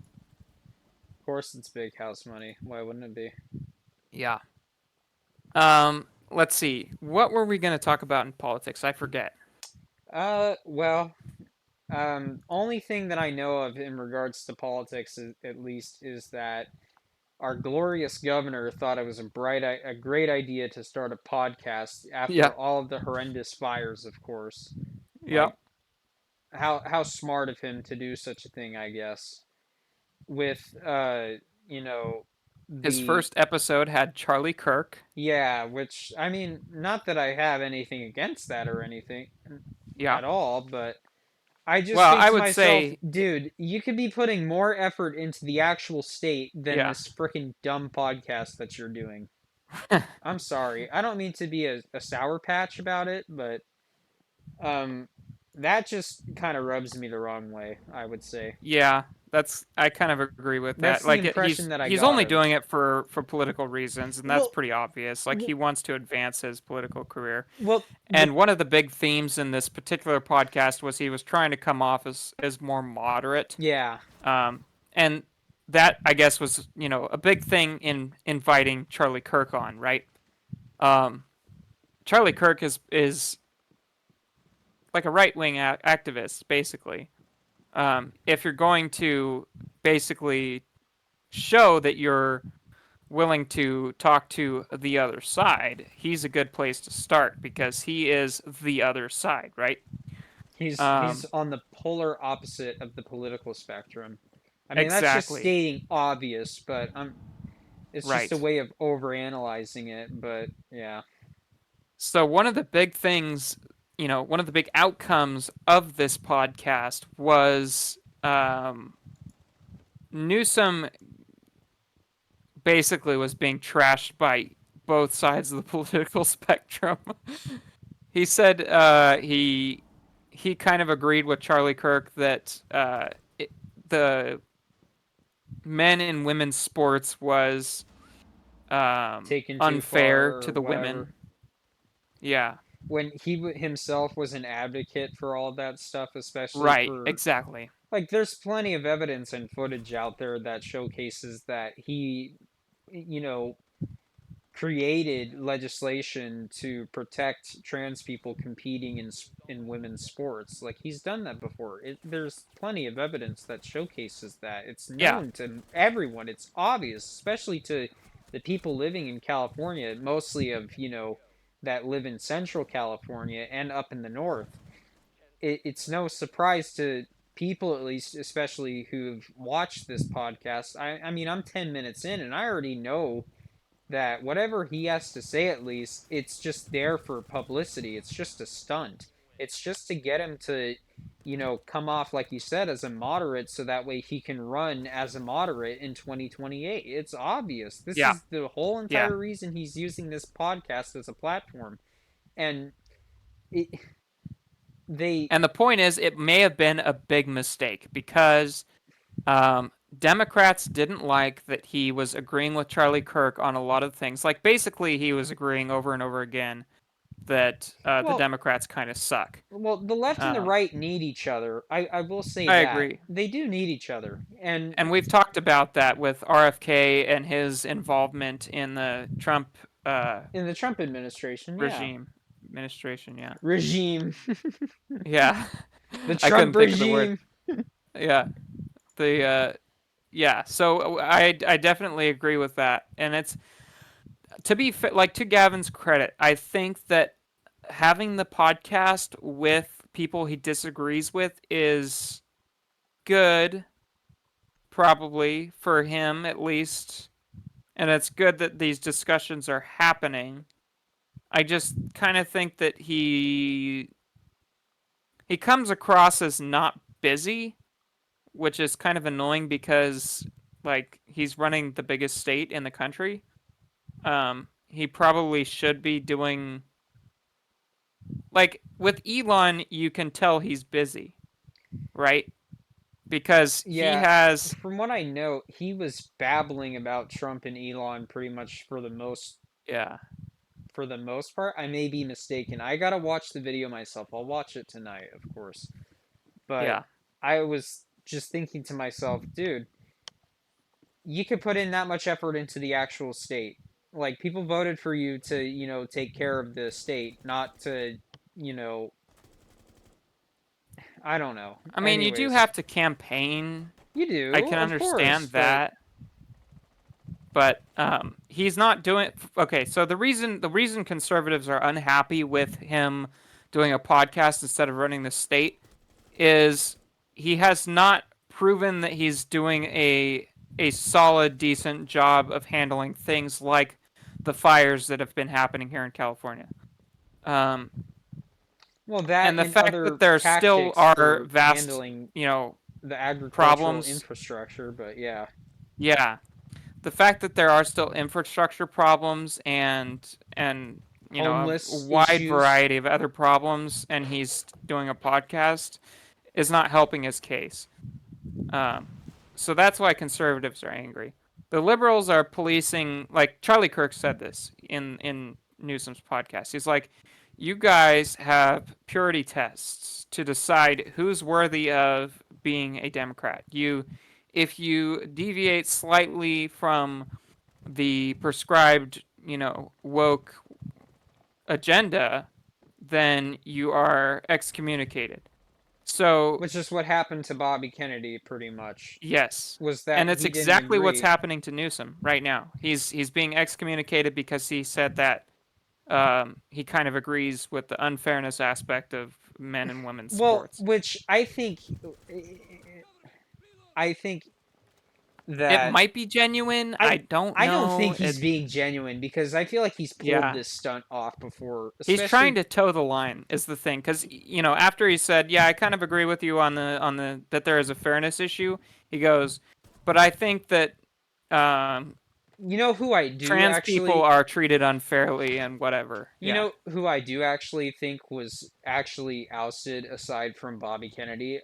Of course, it's big house money. Why wouldn't it be? Yeah. Let's see. What were we going to talk about in politics? I forget. Well, only thing that I know of in regards to politics, at least, is that our glorious governor thought it was a great idea to start a podcast Yeah. after all of the horrendous fires, of course. Yeah. Like, how smart of him to do such a thing, I guess. With you know, His the first episode had Charlie Kirk. yeah, which I mean, not that I have anything against that or anything. Yeah. at all, but I just Well, think I to would myself, say, dude, you could be putting more effort into the actual state than yeah. this freaking dumb podcast that you're doing. I'm sorry. I don't mean to be a sour patch about it, but um that just kind of rubs me the wrong way, I would say. Yeah, I kind of agree with that. That's the Like impression that I he's got only of. doing it for political reasons, and that's Well, pretty obvious. Like well, he wants to advance his political career. well the And one of the big themes in this particular podcast was he was trying to come off as more moderate. yeah, And that I guess was, a big thing in inviting Charlie Kirk on, right? Um, Charlie Kirk is like a right-wing activist basically. If you're going to basically show that you're willing to talk to the other side, he's a good place to start because he is the other side, right? he's Um, on the polar opposite of the political spectrum. I mean, that's just exactly. stating obvious, but it's just a Right. way of overanalyzing it, but yeah. So one of the big things, one of the big outcomes of this podcast was Newsom basically was being trashed by both sides of the political spectrum. He said he kind of agreed with Charlie Kirk that the men and women's sports was Taken too unfair far to or the whatever. women. Yeah, When he himself was an advocate for all that stuff, especially right, for exactly. like there's plenty of evidence and footage out there that showcases that he you know created legislation to protect trans people competing in women's sports. Like he's done that before. There's plenty of evidence that showcases that. It's Yeah, known to everyone. It's obvious, especially to the people living in California, mostly of, that live in central California and up in the north. It's no surprise to people, at least, especially who've watched this podcast. I mean, I'm 10 minutes in and I already know that whatever he has to say, at least, it's just there for publicity. It's just a stunt. It's just to get him to, come off, like you said, as a moderate so that way he can run as a moderate in 2028. It's obvious. This yeah, is the whole yeah. entire reason he's using this podcast as a platform. And it, they, And the point is, it may have been a big mistake because Democrats didn't like that he was agreeing with Charlie Kirk on a lot of things. Like, basically, he was agreeing over and over again that the well, Democrats kind of suck. the left and the Um, right need each other. I will say I that. agree. They do need each other. And And we've talked about that with RFK and his involvement in the Trump in the Trump administration, yeah. regime. Administration, yeah. Regime. Yeah. The I couldn't Trump think of the word. regime. Yeah. The yeah, so I definitely agree with that. And it's to be like to Gavin's credit, I think that having the podcast with people he disagrees with is good, probably for him at least. And it's good that these discussions are happening. I just kind of think that he comes across as not busy, which is kind of annoying because like he's running the biggest state in the country. He probably should be doing like with Elon, you can tell he's busy, right? Because he Yeah, has from what I know, he was babbling about Trump and Elon pretty much yeah, for the most part. I may be mistaken. I gotta watch the video myself. I'll watch it tonight, of course. But yeah, I was just thinking to myself, dude, you could put in that much effort into the actual state. Like people voted for you to, take care of the state, not to, you know, I don't know. I mean, you do Anyways, have to campaign. you I do, can of course, understand but that, but he's not doing. Okay, so the reason conservatives are unhappy with him doing a podcast instead of running the state is he has not proven that he's doing a solid, decent job of handling things like the fires that have been happening here in California. Um, Well, that And the and fact other that there still tactics are for vast, handling you know, the agricultural problems. infrastructure, but yeah. Yeah, the fact that there are still infrastructure problems and you know a Homeless wide issues. variety of other problems, and he's doing a podcast is not helping his case. Um, so that's why conservatives are angry. The liberals are policing, like Charlie Kirk said this in Newsom's podcast. He's like, you guys have purity tests to decide who's worthy of being a Democrat. If you deviate slightly from the prescribed, woke agenda, then you are excommunicated. So Which is what happened to Bobby Kennedy, pretty much. yes. Was And that it's he didn't exactly what's agree. happening to Newsom right now. He's being excommunicated because he said that he kind of agrees with the unfairness aspect of men and women's Well, sports. which I think It that might be genuine. I I don't I don't know. think he's being genuine because I feel like he's pulled Yeah. this stunt off before, He's trying especially. to toe the line is the thing, because after he said, "Yeah, I kind of agree with you on the that there is a fairness issue," he goes, "But I think that um, You know who I do trans people actually are treated unfairly and whatever." You Yeah, know who I do actually think was actually ousted aside from Bobby Kennedy?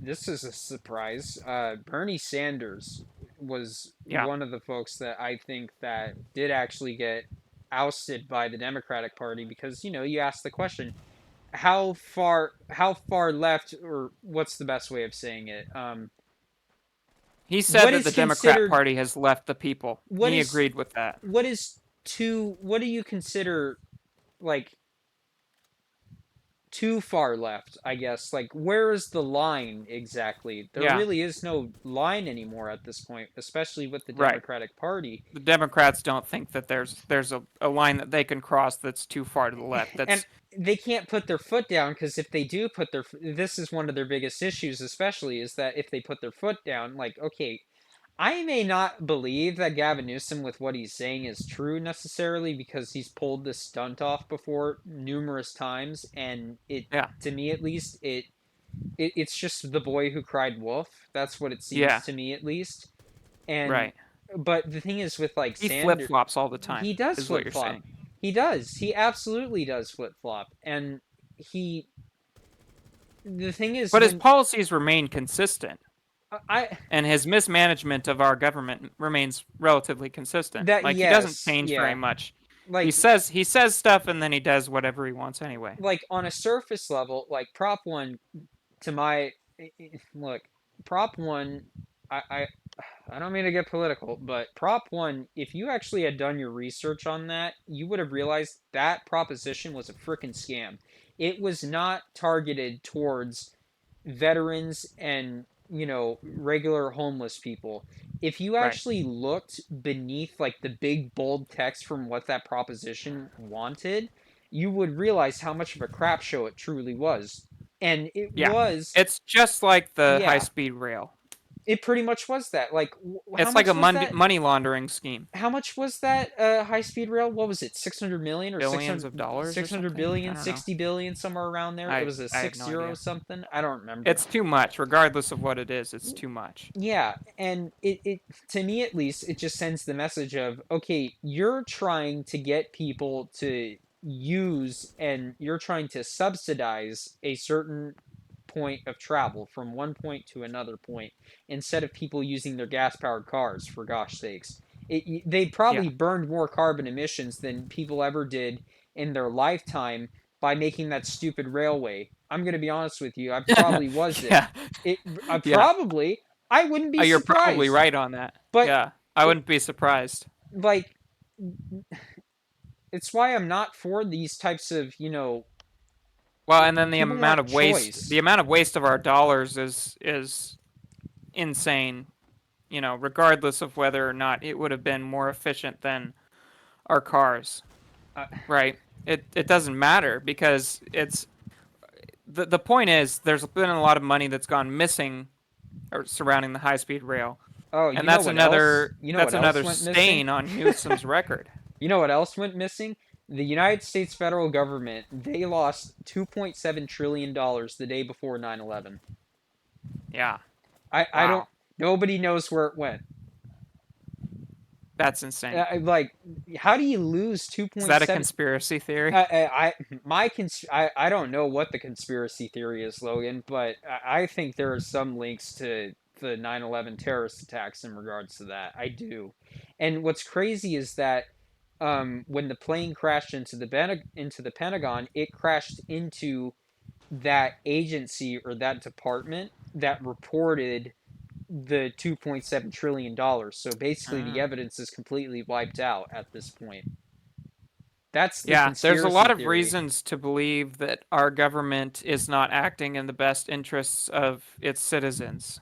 This is a surprise. Bernie Sanders was yeah. one of the folks that I think that did actually get ousted by the Democratic Party because you asked the question, how far left, or what's the best way of saying it? He said What that the is Democrat considered Party has left the people. what He is agreed with that. what do you consider, like, too far left, I guess? Like, where is the line exactly? There Yeah, really is no line anymore at this point, especially with the right. Democratic Party. The Democrats don't think that there's a line that they can cross that's too far to the left. And That's they can't put their foot down because if they do put this is one of their biggest issues, especially, is that if they put their foot down, like, okay, I may not believe that Gavin Newsom with what he's saying is true necessarily because he's pulled this stunt off before numerous times, and yeah, to me at least, it's just the boy who cried wolf. That's what it seems yeah, to me, at least. And right. but the thing is with, like, He flip Sanders, flops all the time, he does is what flip you're flop. saying. He does. He absolutely does flip flop. And he the thing is But his when policies remain consistent, I and his mismanagement of our government remains relatively consistent. that Like he doesn't yes, change very yeah, much. He like says he says stuff and then he does whatever he wants anyway. like on a surface level, like Prop One, to my look, Prop One, I I don't mean to get political, but Prop 1, if you actually had done your research on that, you would have realized that proposition was a freaking scam. It was not targeted towards veterans and, regular homeless people. If you Right. actually looked beneath, like, the big bold text from what that proposition wanted, you would realize how much of a crap show it truly was. And it Yeah. was, It's just like the high yeah, speed rail. it pretty much was that. Like, how It's like a much was that? money laundering scheme. How much was that high speed rail? What was it? 600 million or Billions 600, of dollars or 600 something. I billion, don't know. 60 billion, somewhere around there? It was a I have six no zero idea. something. I don't remember. It's too much, regardless of what it is. It's too much. Yeah, and it to me at least, it just sends the message of, okay, you're trying to get people to use, and you're trying to subsidize a certain point of travel from one point to another point instead of people using their gas powered cars, for gosh sakes. They Yeah. probably burned more carbon emissions than people ever did in their lifetime by making that stupid railway. I'm going to be honest with you, I probably was it. Yeah. it I Yeah. probably I wouldn't be You're probably surprised. right on that. But Yeah. I it, wouldn't be surprised. like, it's why I'm not for these types of, Well, and then people want choice. the amount of waste of our dollars is insane, regardless of whether or not it would have been more efficient than our cars, Uh, right? It doesn't matter because it's the point is there's been a lot of money that's gone missing or surrounding the high speed rail, oh, and that's what else? another You know that's what else another went missing? stain on Newsom's record. You know what else went missing? The United States federal government, they lost $2.7 trillion the day before 9/11. Yeah. I don't. Wow. Nobody knows where it went. That's insane. Like, how do you lose Is that a 2.7? conspiracy theory? I don't know what the conspiracy theory is, Logan, but I think there are some links to the 9/11 terrorist attacks in regards to that. I do. And what's crazy is that when the plane crashed into the Pentagon, it crashed into that agency or that department that reported the $2.7 trillion. So basically, the evidence is completely wiped out at this point. That's the Yeah, there's a conspiracy lot of theory. reasons to believe that our government is not acting in the best interests of its citizens.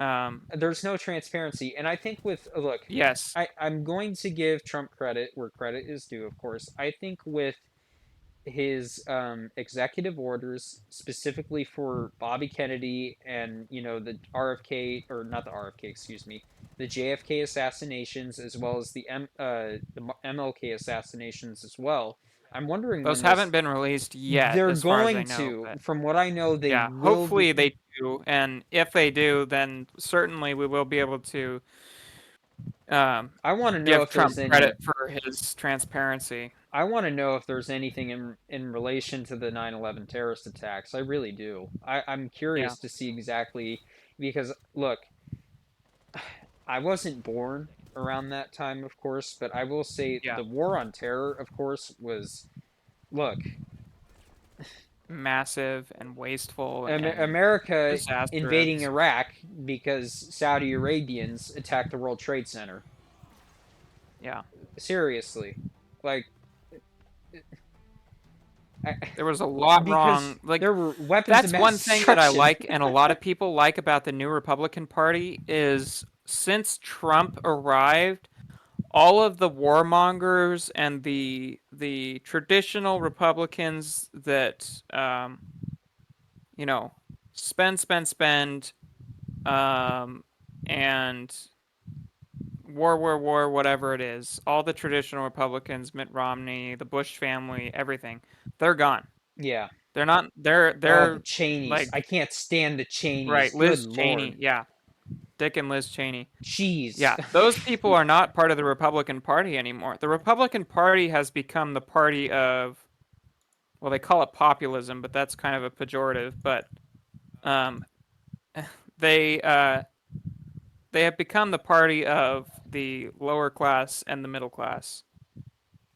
There's no transparency, and I think look, Yes. I'm going to give Trump credit where credit is due, of course. I think with his executive orders, specifically for Bobby Kennedy and the RFK, or not the RFK, excuse me, the JFK assassinations, as well as the MLK assassinations as well. I'm wondering Those when this. haven't been released yet, They're as far as I going know. to, But from what I know, they yeah, will hopefully be. they do. And if they do, then certainly we will be able to I want to know give if there's Trump any. credit for his transparency. I want to know if there's anything in relation to the 9/11 terrorist attacks. I really do. I'm Yeah. curious to see exactly, because look, I wasn't born around that time, of course, but I will say Yeah. the war on terror, of course, was, look, Massive and wasteful and America invading disastrous. Iraq because Saudi Arabians attacked the World Trade Center. Yeah. Seriously, like, There was a lot because wrong. Like, there were weapons of that's mass one thing that I destruction. like, and a lot of people like about the new Republican Party is since Trump arrived, all of the warmongers and the traditional Republicans that you know spend and war, whatever it is, all the traditional Republicans, Mitt Romney, the Bush family, everything, they're gone. Yeah. They're not. They're Oh, the they're Cheneys. I like can't stand the right. Cheneys. Good Liz lord. Cheney, yeah, Dick and Liz Cheney. Jeez. Yeah, those people are not part of the Republican Party anymore. The Republican Party has become the party of, well, they call it populism, but that's kind of a pejorative. But um, they uh, they have become the party of the lower class and the middle class,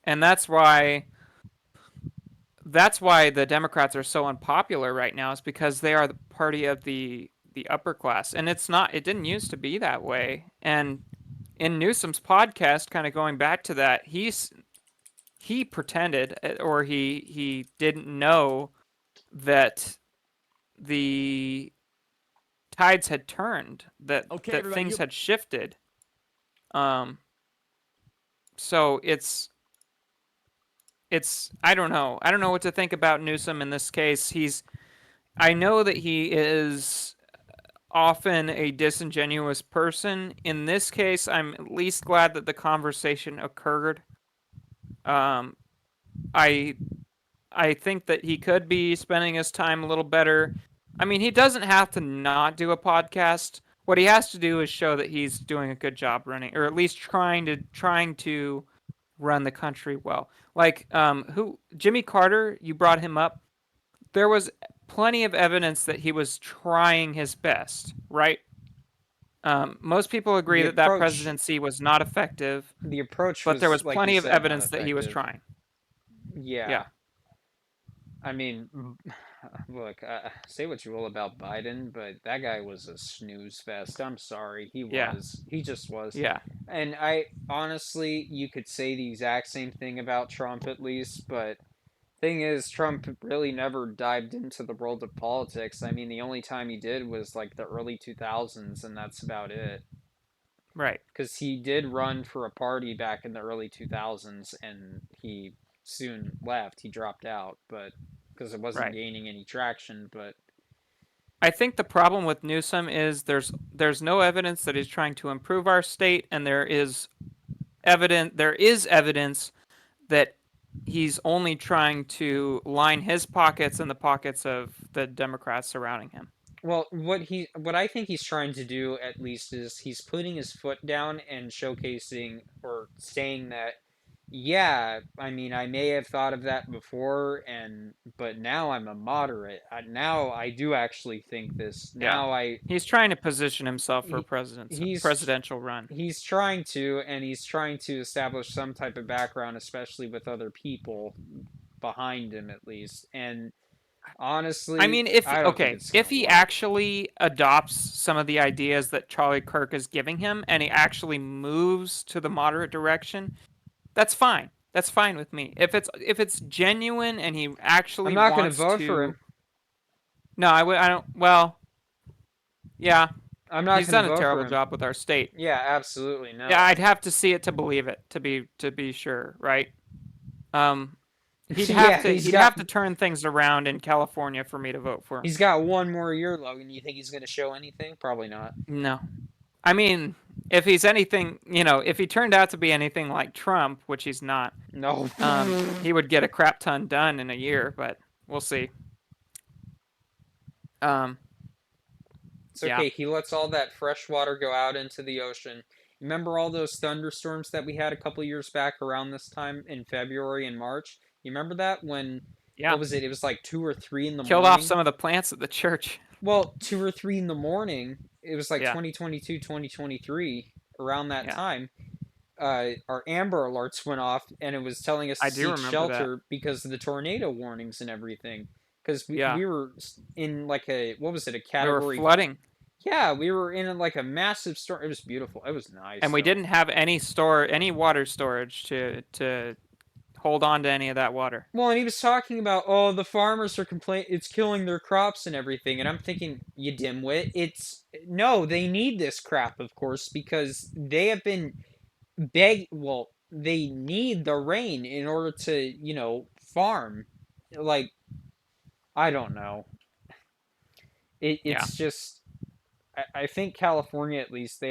and that's why the Democrats are so unpopular right now. Is because they are the party of the upper class, and it's not. It didn't used to be that way, and in Newsom's podcast, kind of going back to that, he pretended or he didn't know that the tides had turned, that Okay, that everybody, things had shifted. Um, so it's I don't know. I don't know what to think about Newsom in this case. I know that he is often a disingenuous person. In this case, I'm at least glad that the conversation occurred. Um, I I think that he could be spending his time a little better. I mean, he doesn't have to not do a podcast. What he has to do is show that he's doing a good job running, or at least trying to run the country well. Like who Jimmy Carter, you brought him up. There was plenty of evidence that he was trying his best, right? Most people agree The that that approach presidency was not effective, the approach but there was, was like you plenty of said, not evidence that he was effective. trying. Yeah. Yeah. I mean, look, say what you will about Biden, but that guy was a snooze fest. I'm sorry. He Yeah. was. He just was. Yeah. And I honestly, you could say the exact same thing about Trump at least, but thing is, Trump really never dived into the world of politics. I mean, the only time he did was like the early 2000s, and that's about it. Right. Because he did run for a party back in the early 2000s, and he soon left. He dropped out, but because it wasn't Right. gaining any traction. But I think the problem with Newsom is there's no evidence that he's trying to improve our state, and there is evidence that he's only trying to line his pockets and the pockets of the Democrats surrounding him. Well, what I think he's trying to do at least is he's putting his foot down and showcasing or saying that, yeah, I mean, I may have thought of that before, but now I'm a moderate. Now I do actually think this. Yeah. Now I He's trying to position himself for a he, he's presidential run. he's trying to, and he's trying to establish some type of background, especially with other people behind him at least. And honestly, I mean, I don't think it's if gonna he work. actually adopts some of the ideas that Charlie Kirk is giving him and he actually moves to the moderate direction, that's fine. That's fine with me. If it's genuine and he I'm actually not gonna wants vote for to. him. No, I don't. Well, yeah, I'm not he's gonna done a vote for terrible him. job with our state. Yeah, absolutely no. Yeah, I'd have to see it to believe it, to be sure, right? Um, Yeah, he'd have to turn things around in California for me to vote for him. he's got one more year, Logan. You think he's gonna show anything? Probably not. No. I mean, if he's anything, if he turned out to be anything like Trump, which he's not, No. he would get a crap ton done in a year, but we'll see. Um, It's yeah. okay. He lets all that fresh water go out into the ocean. Remember all those thunderstorms that we had a couple years back around this time in February and March? You remember that when Yeah. what was it? It was like 2 or 3 in the Killed off morning. some of the plants at the church. Well, 2 or 3 in the morning. It was like Yeah. 2022, 2023, around that Yeah. time. Our Amber Alerts went off, and it was telling us I to do seek remember that. shelter because of the tornado warnings and everything. Because Yeah. we were in like a, what was it, a We were category? flooding, Yeah, we were in like a massive storm. It was beautiful. It was nice. and we though. didn't have any water storage to hold on to any of that water. Well, and he was talking about, oh, the farmers are complaining, it's killing their crops and everything. And I'm thinking, you dimwit, no, they need this crap, of course, because they have been well, they need the rain in order to, farm. Like, I don't know. It's just, I think California, at least,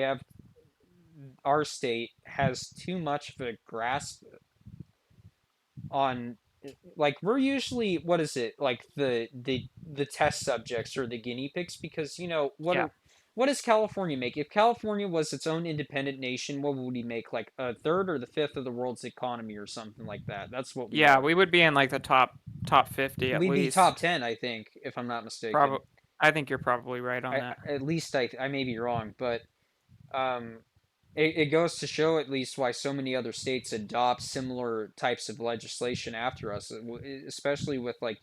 our state has too much of a grasp on, like, we're usually, what is it, like the test subjects or the guinea pigs, because Yeah. what does California make? If California was its own independent nation, what would we make? Like a third or the fifth of the world's economy or something like that. That's what we Yeah, are. we would be in like the top 50 at We'd be least. top 10, I think, if I'm not mistaken. Probably. I think you're probably right on that. At least I may be wrong, but um, it goes to show at least why so many other states adopt similar types of legislation after us, especially with, like,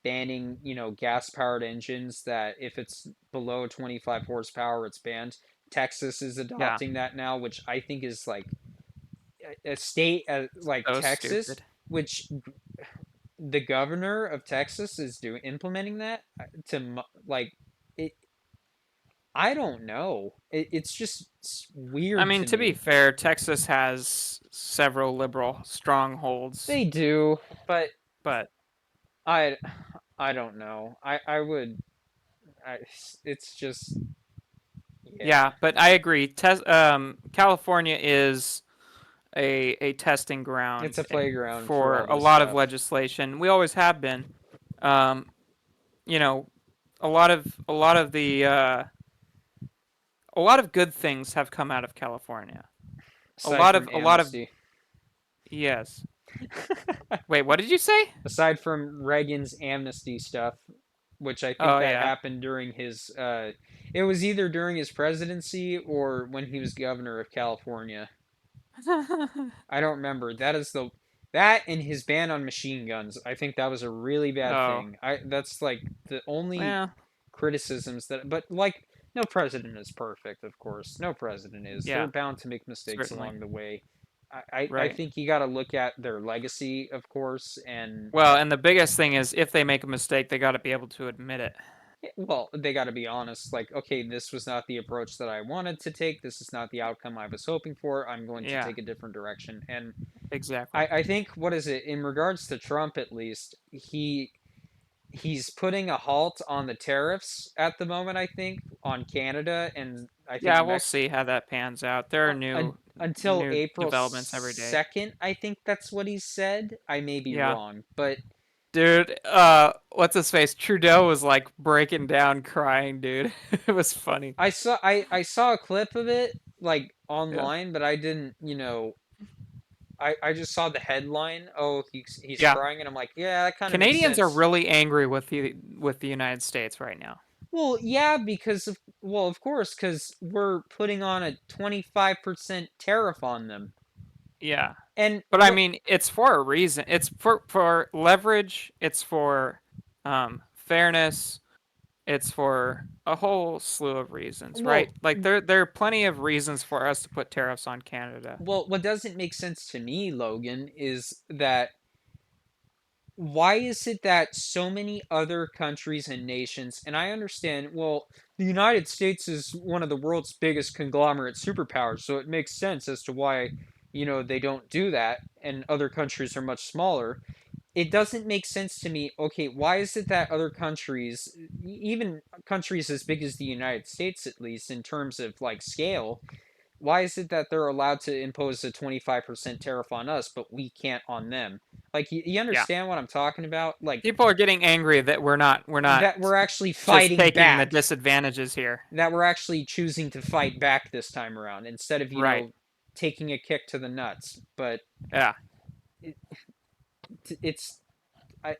banning, gas-powered engines, that if it's below 25 horsepower, it's banned. Texas is adopting that now, which I think is like a state like So Texas, stupid. which the governor of Texas is implementing that to, like, it. I don't know. It's just weird. I mean, to me. be fair, Texas has several liberal strongholds, They do, but but I I don't know. I would. It's just. yeah, but I agree. California is a testing ground. It's a playground for all a this lot of stuff. legislation. We always have been. Um, you know, a lot of the a lot of good things have come out of California. Aside from a lot of amnesty. yes. Wait, what did you say? Aside from Reagan's amnesty stuff, which I think Oh, that yeah. happened during his. It was either during his presidency or when he was governor of California. I don't remember. That and his ban on machine guns. I think that was a really bad Oh, thing. That's like the only well, criticisms that. But, like, no president is perfect, of course. No president is. They're yeah, bound to make mistakes certainly. along the way. I Right. think you got to look at their legacy, of course, and Well, and the biggest thing is if they make a mistake, they got to be able to admit it. well, they got to be honest. Like, okay, this was not the approach that I wanted to take. This is not the outcome I was hoping for. I'm going to Yeah. take a different direction. And Exactly. I think, what is it, in regards to Trump, at least, he's putting a halt on the tariffs at the moment, I think, on Canada, and I think Yeah, we'll see how that pans out. There are a, new until new April developments every day. 2nd, I think that's what he said. I may be Yeah. wrong, but Dude, what's his face? Trudeau was like breaking down crying, dude. It was funny. I saw a clip of it like Yeah. online, but I didn't, I just saw the headline. Oh, he's Yeah. crying, and I'm like, yeah, that kind of makes Canadians are sense. really angry with the United States right now. Well, yeah, of course, because we're putting on a 25% tariff on them, Yeah. and But I mean, it's for a reason. It's for leverage, it's for fairness, it's for a whole slew of reasons, right? well, Like there are plenty of reasons for us to put tariffs on Canada. what doesn't make sense to me, Logan, is that why is it that so many other countries and nations, and I understand, well, the United States is one of the world's biggest conglomerate superpowers, so it makes sense as to why, they don't do that, and other countries are much smaller. It doesn't make sense to me. Okay, why is it that other countries, even countries as big as the United States, at least in terms of like scale, why is it that they're allowed to impose a 25% tariff on us, but we can't on them? Like, you Yeah. understand what I'm talking about? Like, People are getting angry that we're not that we're actually just fighting taking the back, disadvantages here. that we're actually choosing to fight back this time around instead of, Right. taking a kick to the nuts. But Yeah. it, it's, I,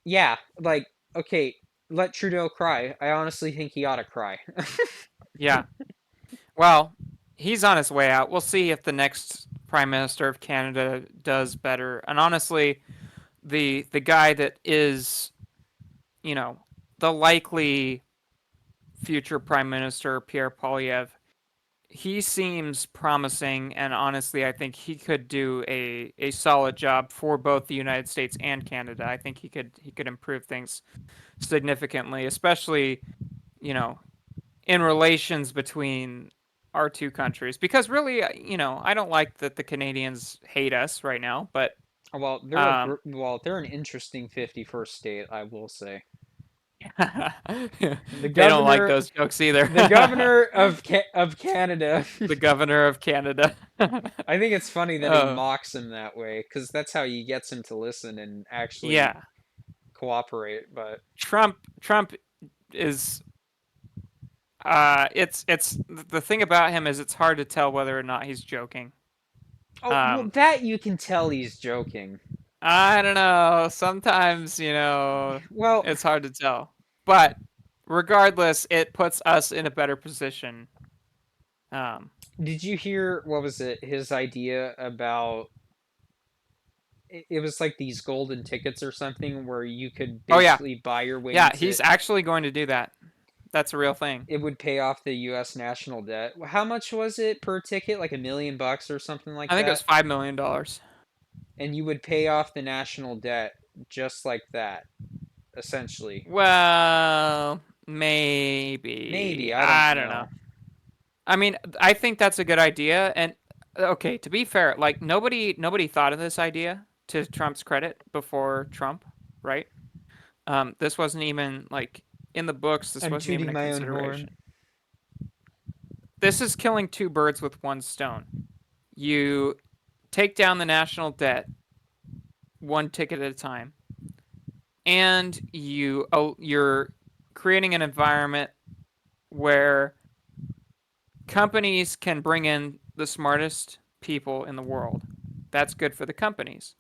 yeah, like, okay, let Trudeau cry. I honestly think he ought to cry. Yeah. Well, he's on his way out. We'll see if the next Prime Minister of Canada does better. And honestly, the guy that is, you know, the likely future Prime Minister, Pierre Poilievre, he seems promising, and honestly, I think he could do a solid job for both the United States and Canada. I think he could improve things significantly, especially, you know, in relations between our two countries. Because really, I don't like that the Canadians hate us right now, but Well, um, they're an interesting 51st state, I will say. The they don't like governor those jokes either. the governor of Canada. The governor of Canada. I think it's funny that he uh, mocks him that way because that's how he gets him to listen and actually yeah, cooperate. But Trump is. It's the thing about him is it's hard to tell whether or not he's joking. oh, well, Um, that you can tell he's joking. I don't know. Sometimes, Well, it's hard to tell. But regardless, it puts us in a better position. Um, did you hear what was it? His idea about it was like these golden tickets or something where you could oh yeah, basically buy your way yeah, into he's actually going to do that. That's a real thing. it would pay off the U.S. national debt. How much was it per ticket? Like $1 million or something like I think it that? was $5 million. And you would pay off the national debt just like that, essentially. Well, maybe. Maybe, I don't I don't know. know. I mean, I think that's a good idea. And okay, to be fair, like nobody thought of this idea to Trump's credit before Trump, right? This wasn't even like in the books. This I'm wasn't even tooting a my own horn. consideration. This is killing two birds with one stone. You take down the national debt one ticket at a time, and you're creating an environment where companies can bring in the smartest people in the world. That's good for the companies.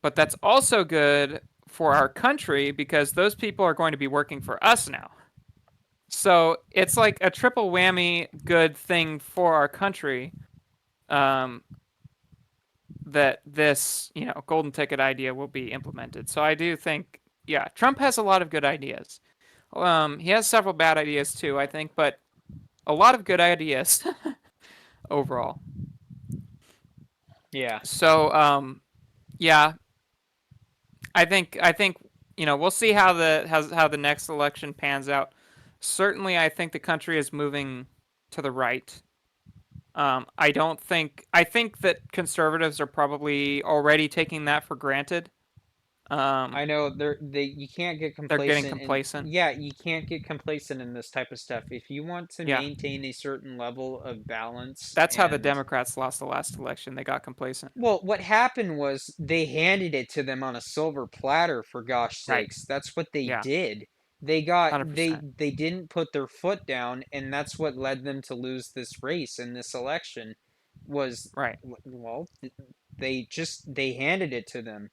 But that's also good for our country because those people are going to be working for us now. So it's like a triple whammy good thing for our country, um, that this, golden ticket idea will be implemented. So I do think, yeah, Trump has a lot of good ideas. He has several bad ideas too, I think, but a lot of good ideas overall. Yeah. So, yeah, I think we'll see how the next election pans out. Certainly, I think the country is moving to the right. I think that conservatives are probably already taking that for granted. I know you can't get They're getting complacent, and complacent. yeah, you can't get complacent in this type of stuff. If you want to Yeah. maintain a certain level of balance, That's how the and Democrats lost the last election. They got complacent. well, what happened was they handed it to them on a silver platter, for gosh Right. sakes. That's what they Yeah. did. 100%. They didn't put their foot down, and that's what led them to lose this race in this election. Was Right. well, they handed it to them,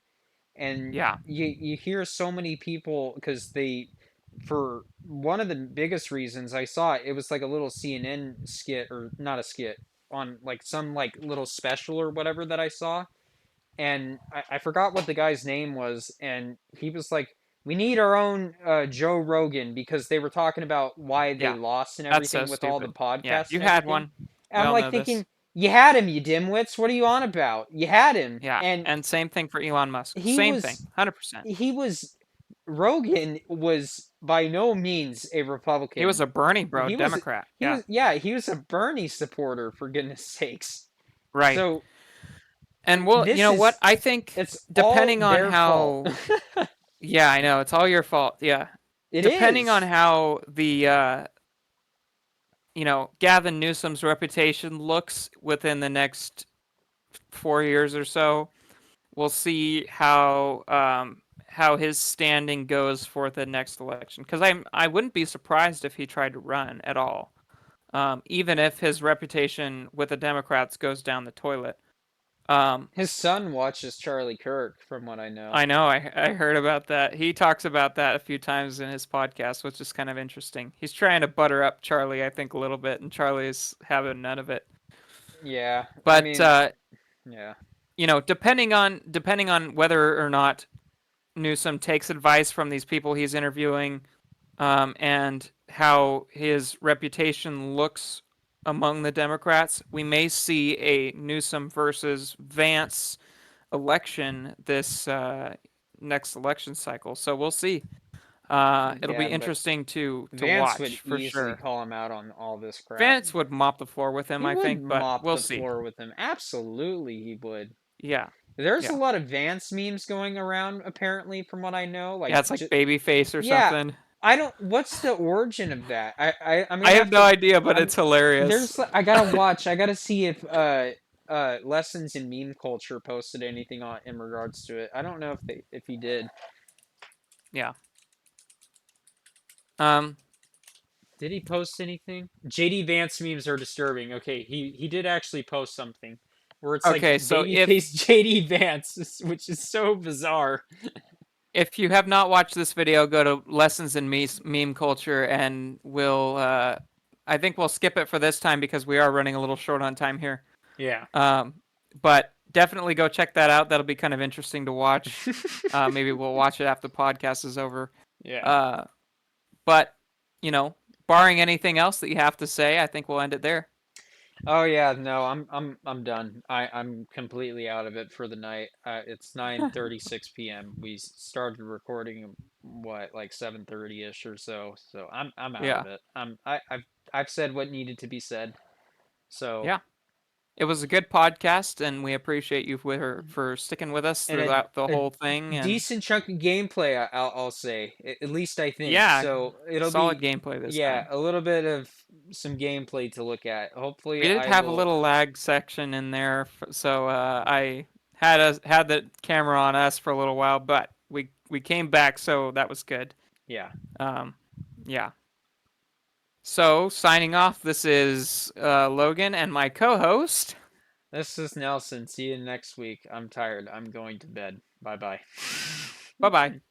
and Yeah. you hear so many people because they, for one of the biggest reasons I saw it, it was like a little CNN skit, or not a skit, on like some like little special or whatever that I saw, and I forgot what the guy's name was, and he was like, we need our own Joe Rogan, because they were talking about why they Yeah. lost and That's so everything with all the stupid. Yeah. podcasts You and had everything. one. And We I'm all like know this. thinking, you had him, you dimwits. What are you on about? You had him, Yeah. and And same thing for Elon Musk. he Same thing. was 100%. he was Rogan was by no means a Republican. He was a Bernie bro, He was Democrat. Yeah. he was a Bernie supporter, for goodness sakes. Right. So And well, you this know what? is I think it's all depending on their fault. how yeah, I know, it's all your fault. Yeah. It Depending on is. how the Gavin Newsom's reputation looks within the next 4 years or so, we'll see how his standing goes for the next election. Because I wouldn't be surprised if he tried to run at all, even if his reputation with the Democrats goes down the toilet. His son watches Charlie Kirk, from what I know. I know. I heard about that. He talks about that a few times in his podcast, which is kind of interesting. He's trying to butter up Charlie, I think, a little bit, and Charlie's having none of it. Yeah, I But mean, yeah. depending on whether or not Newsom takes advice from these people he's interviewing, and how his reputation looks among the Democrats, we may see a Newsom versus Vance election this next election cycle. So we'll see. It'll be Yeah, but interesting to Vance would watch for easily sure. call him out on all this crap. Vance would mop the floor with him, He I would think, but mop we'll the see. floor with him. Absolutely, he would. Yeah, There's a yeah, lot of Vance memes going around, apparently, from what I know. yeah. It's like babyface or yeah, something. I don't. What's the origin of that? I'm I gonna have no idea, but it's hilarious. There's. I gotta watch. I gotta see if lessons in meme culture posted anything on in regards to it. I don't know if he did. Yeah. Did he post anything? JD Vance memes are disturbing. Okay, he did actually post something where it's Okay, like so babyface JD Vance, which is so bizarre. if you have not watched this video, go to Lessons in Meme Culture, and we'll. I think we'll skip it for this time because we are running a little short on time here. Yeah. But definitely go check that out. That'll be kind of interesting to watch. Maybe we'll watch it after the podcast is over. Yeah. But barring anything else that you have to say, I think we'll end it there. Oh yeah, no, I'm done. I'm completely out of it for the night. It's 9:36 p.m. We started recording like 7:30ish or so. So I'm out Yeah. of it. I've said what needed to be said. So Yeah. It was a good podcast, and we appreciate you for sticking with us and throughout the a whole thing. And decent chunk of gameplay, I'll say. At least I think. yeah, So it'll solid be gameplay this yeah, time. a little bit of some gameplay to look at. Hopefully We did I have a will. little lag section in there, so I had the camera on us for a little while, but we came back, so that was good. Yeah. Yeah. So signing off. This is Logan and my co-host. This is Nelson. See you next week. I'm tired. I'm going to bed. Bye bye. Bye bye.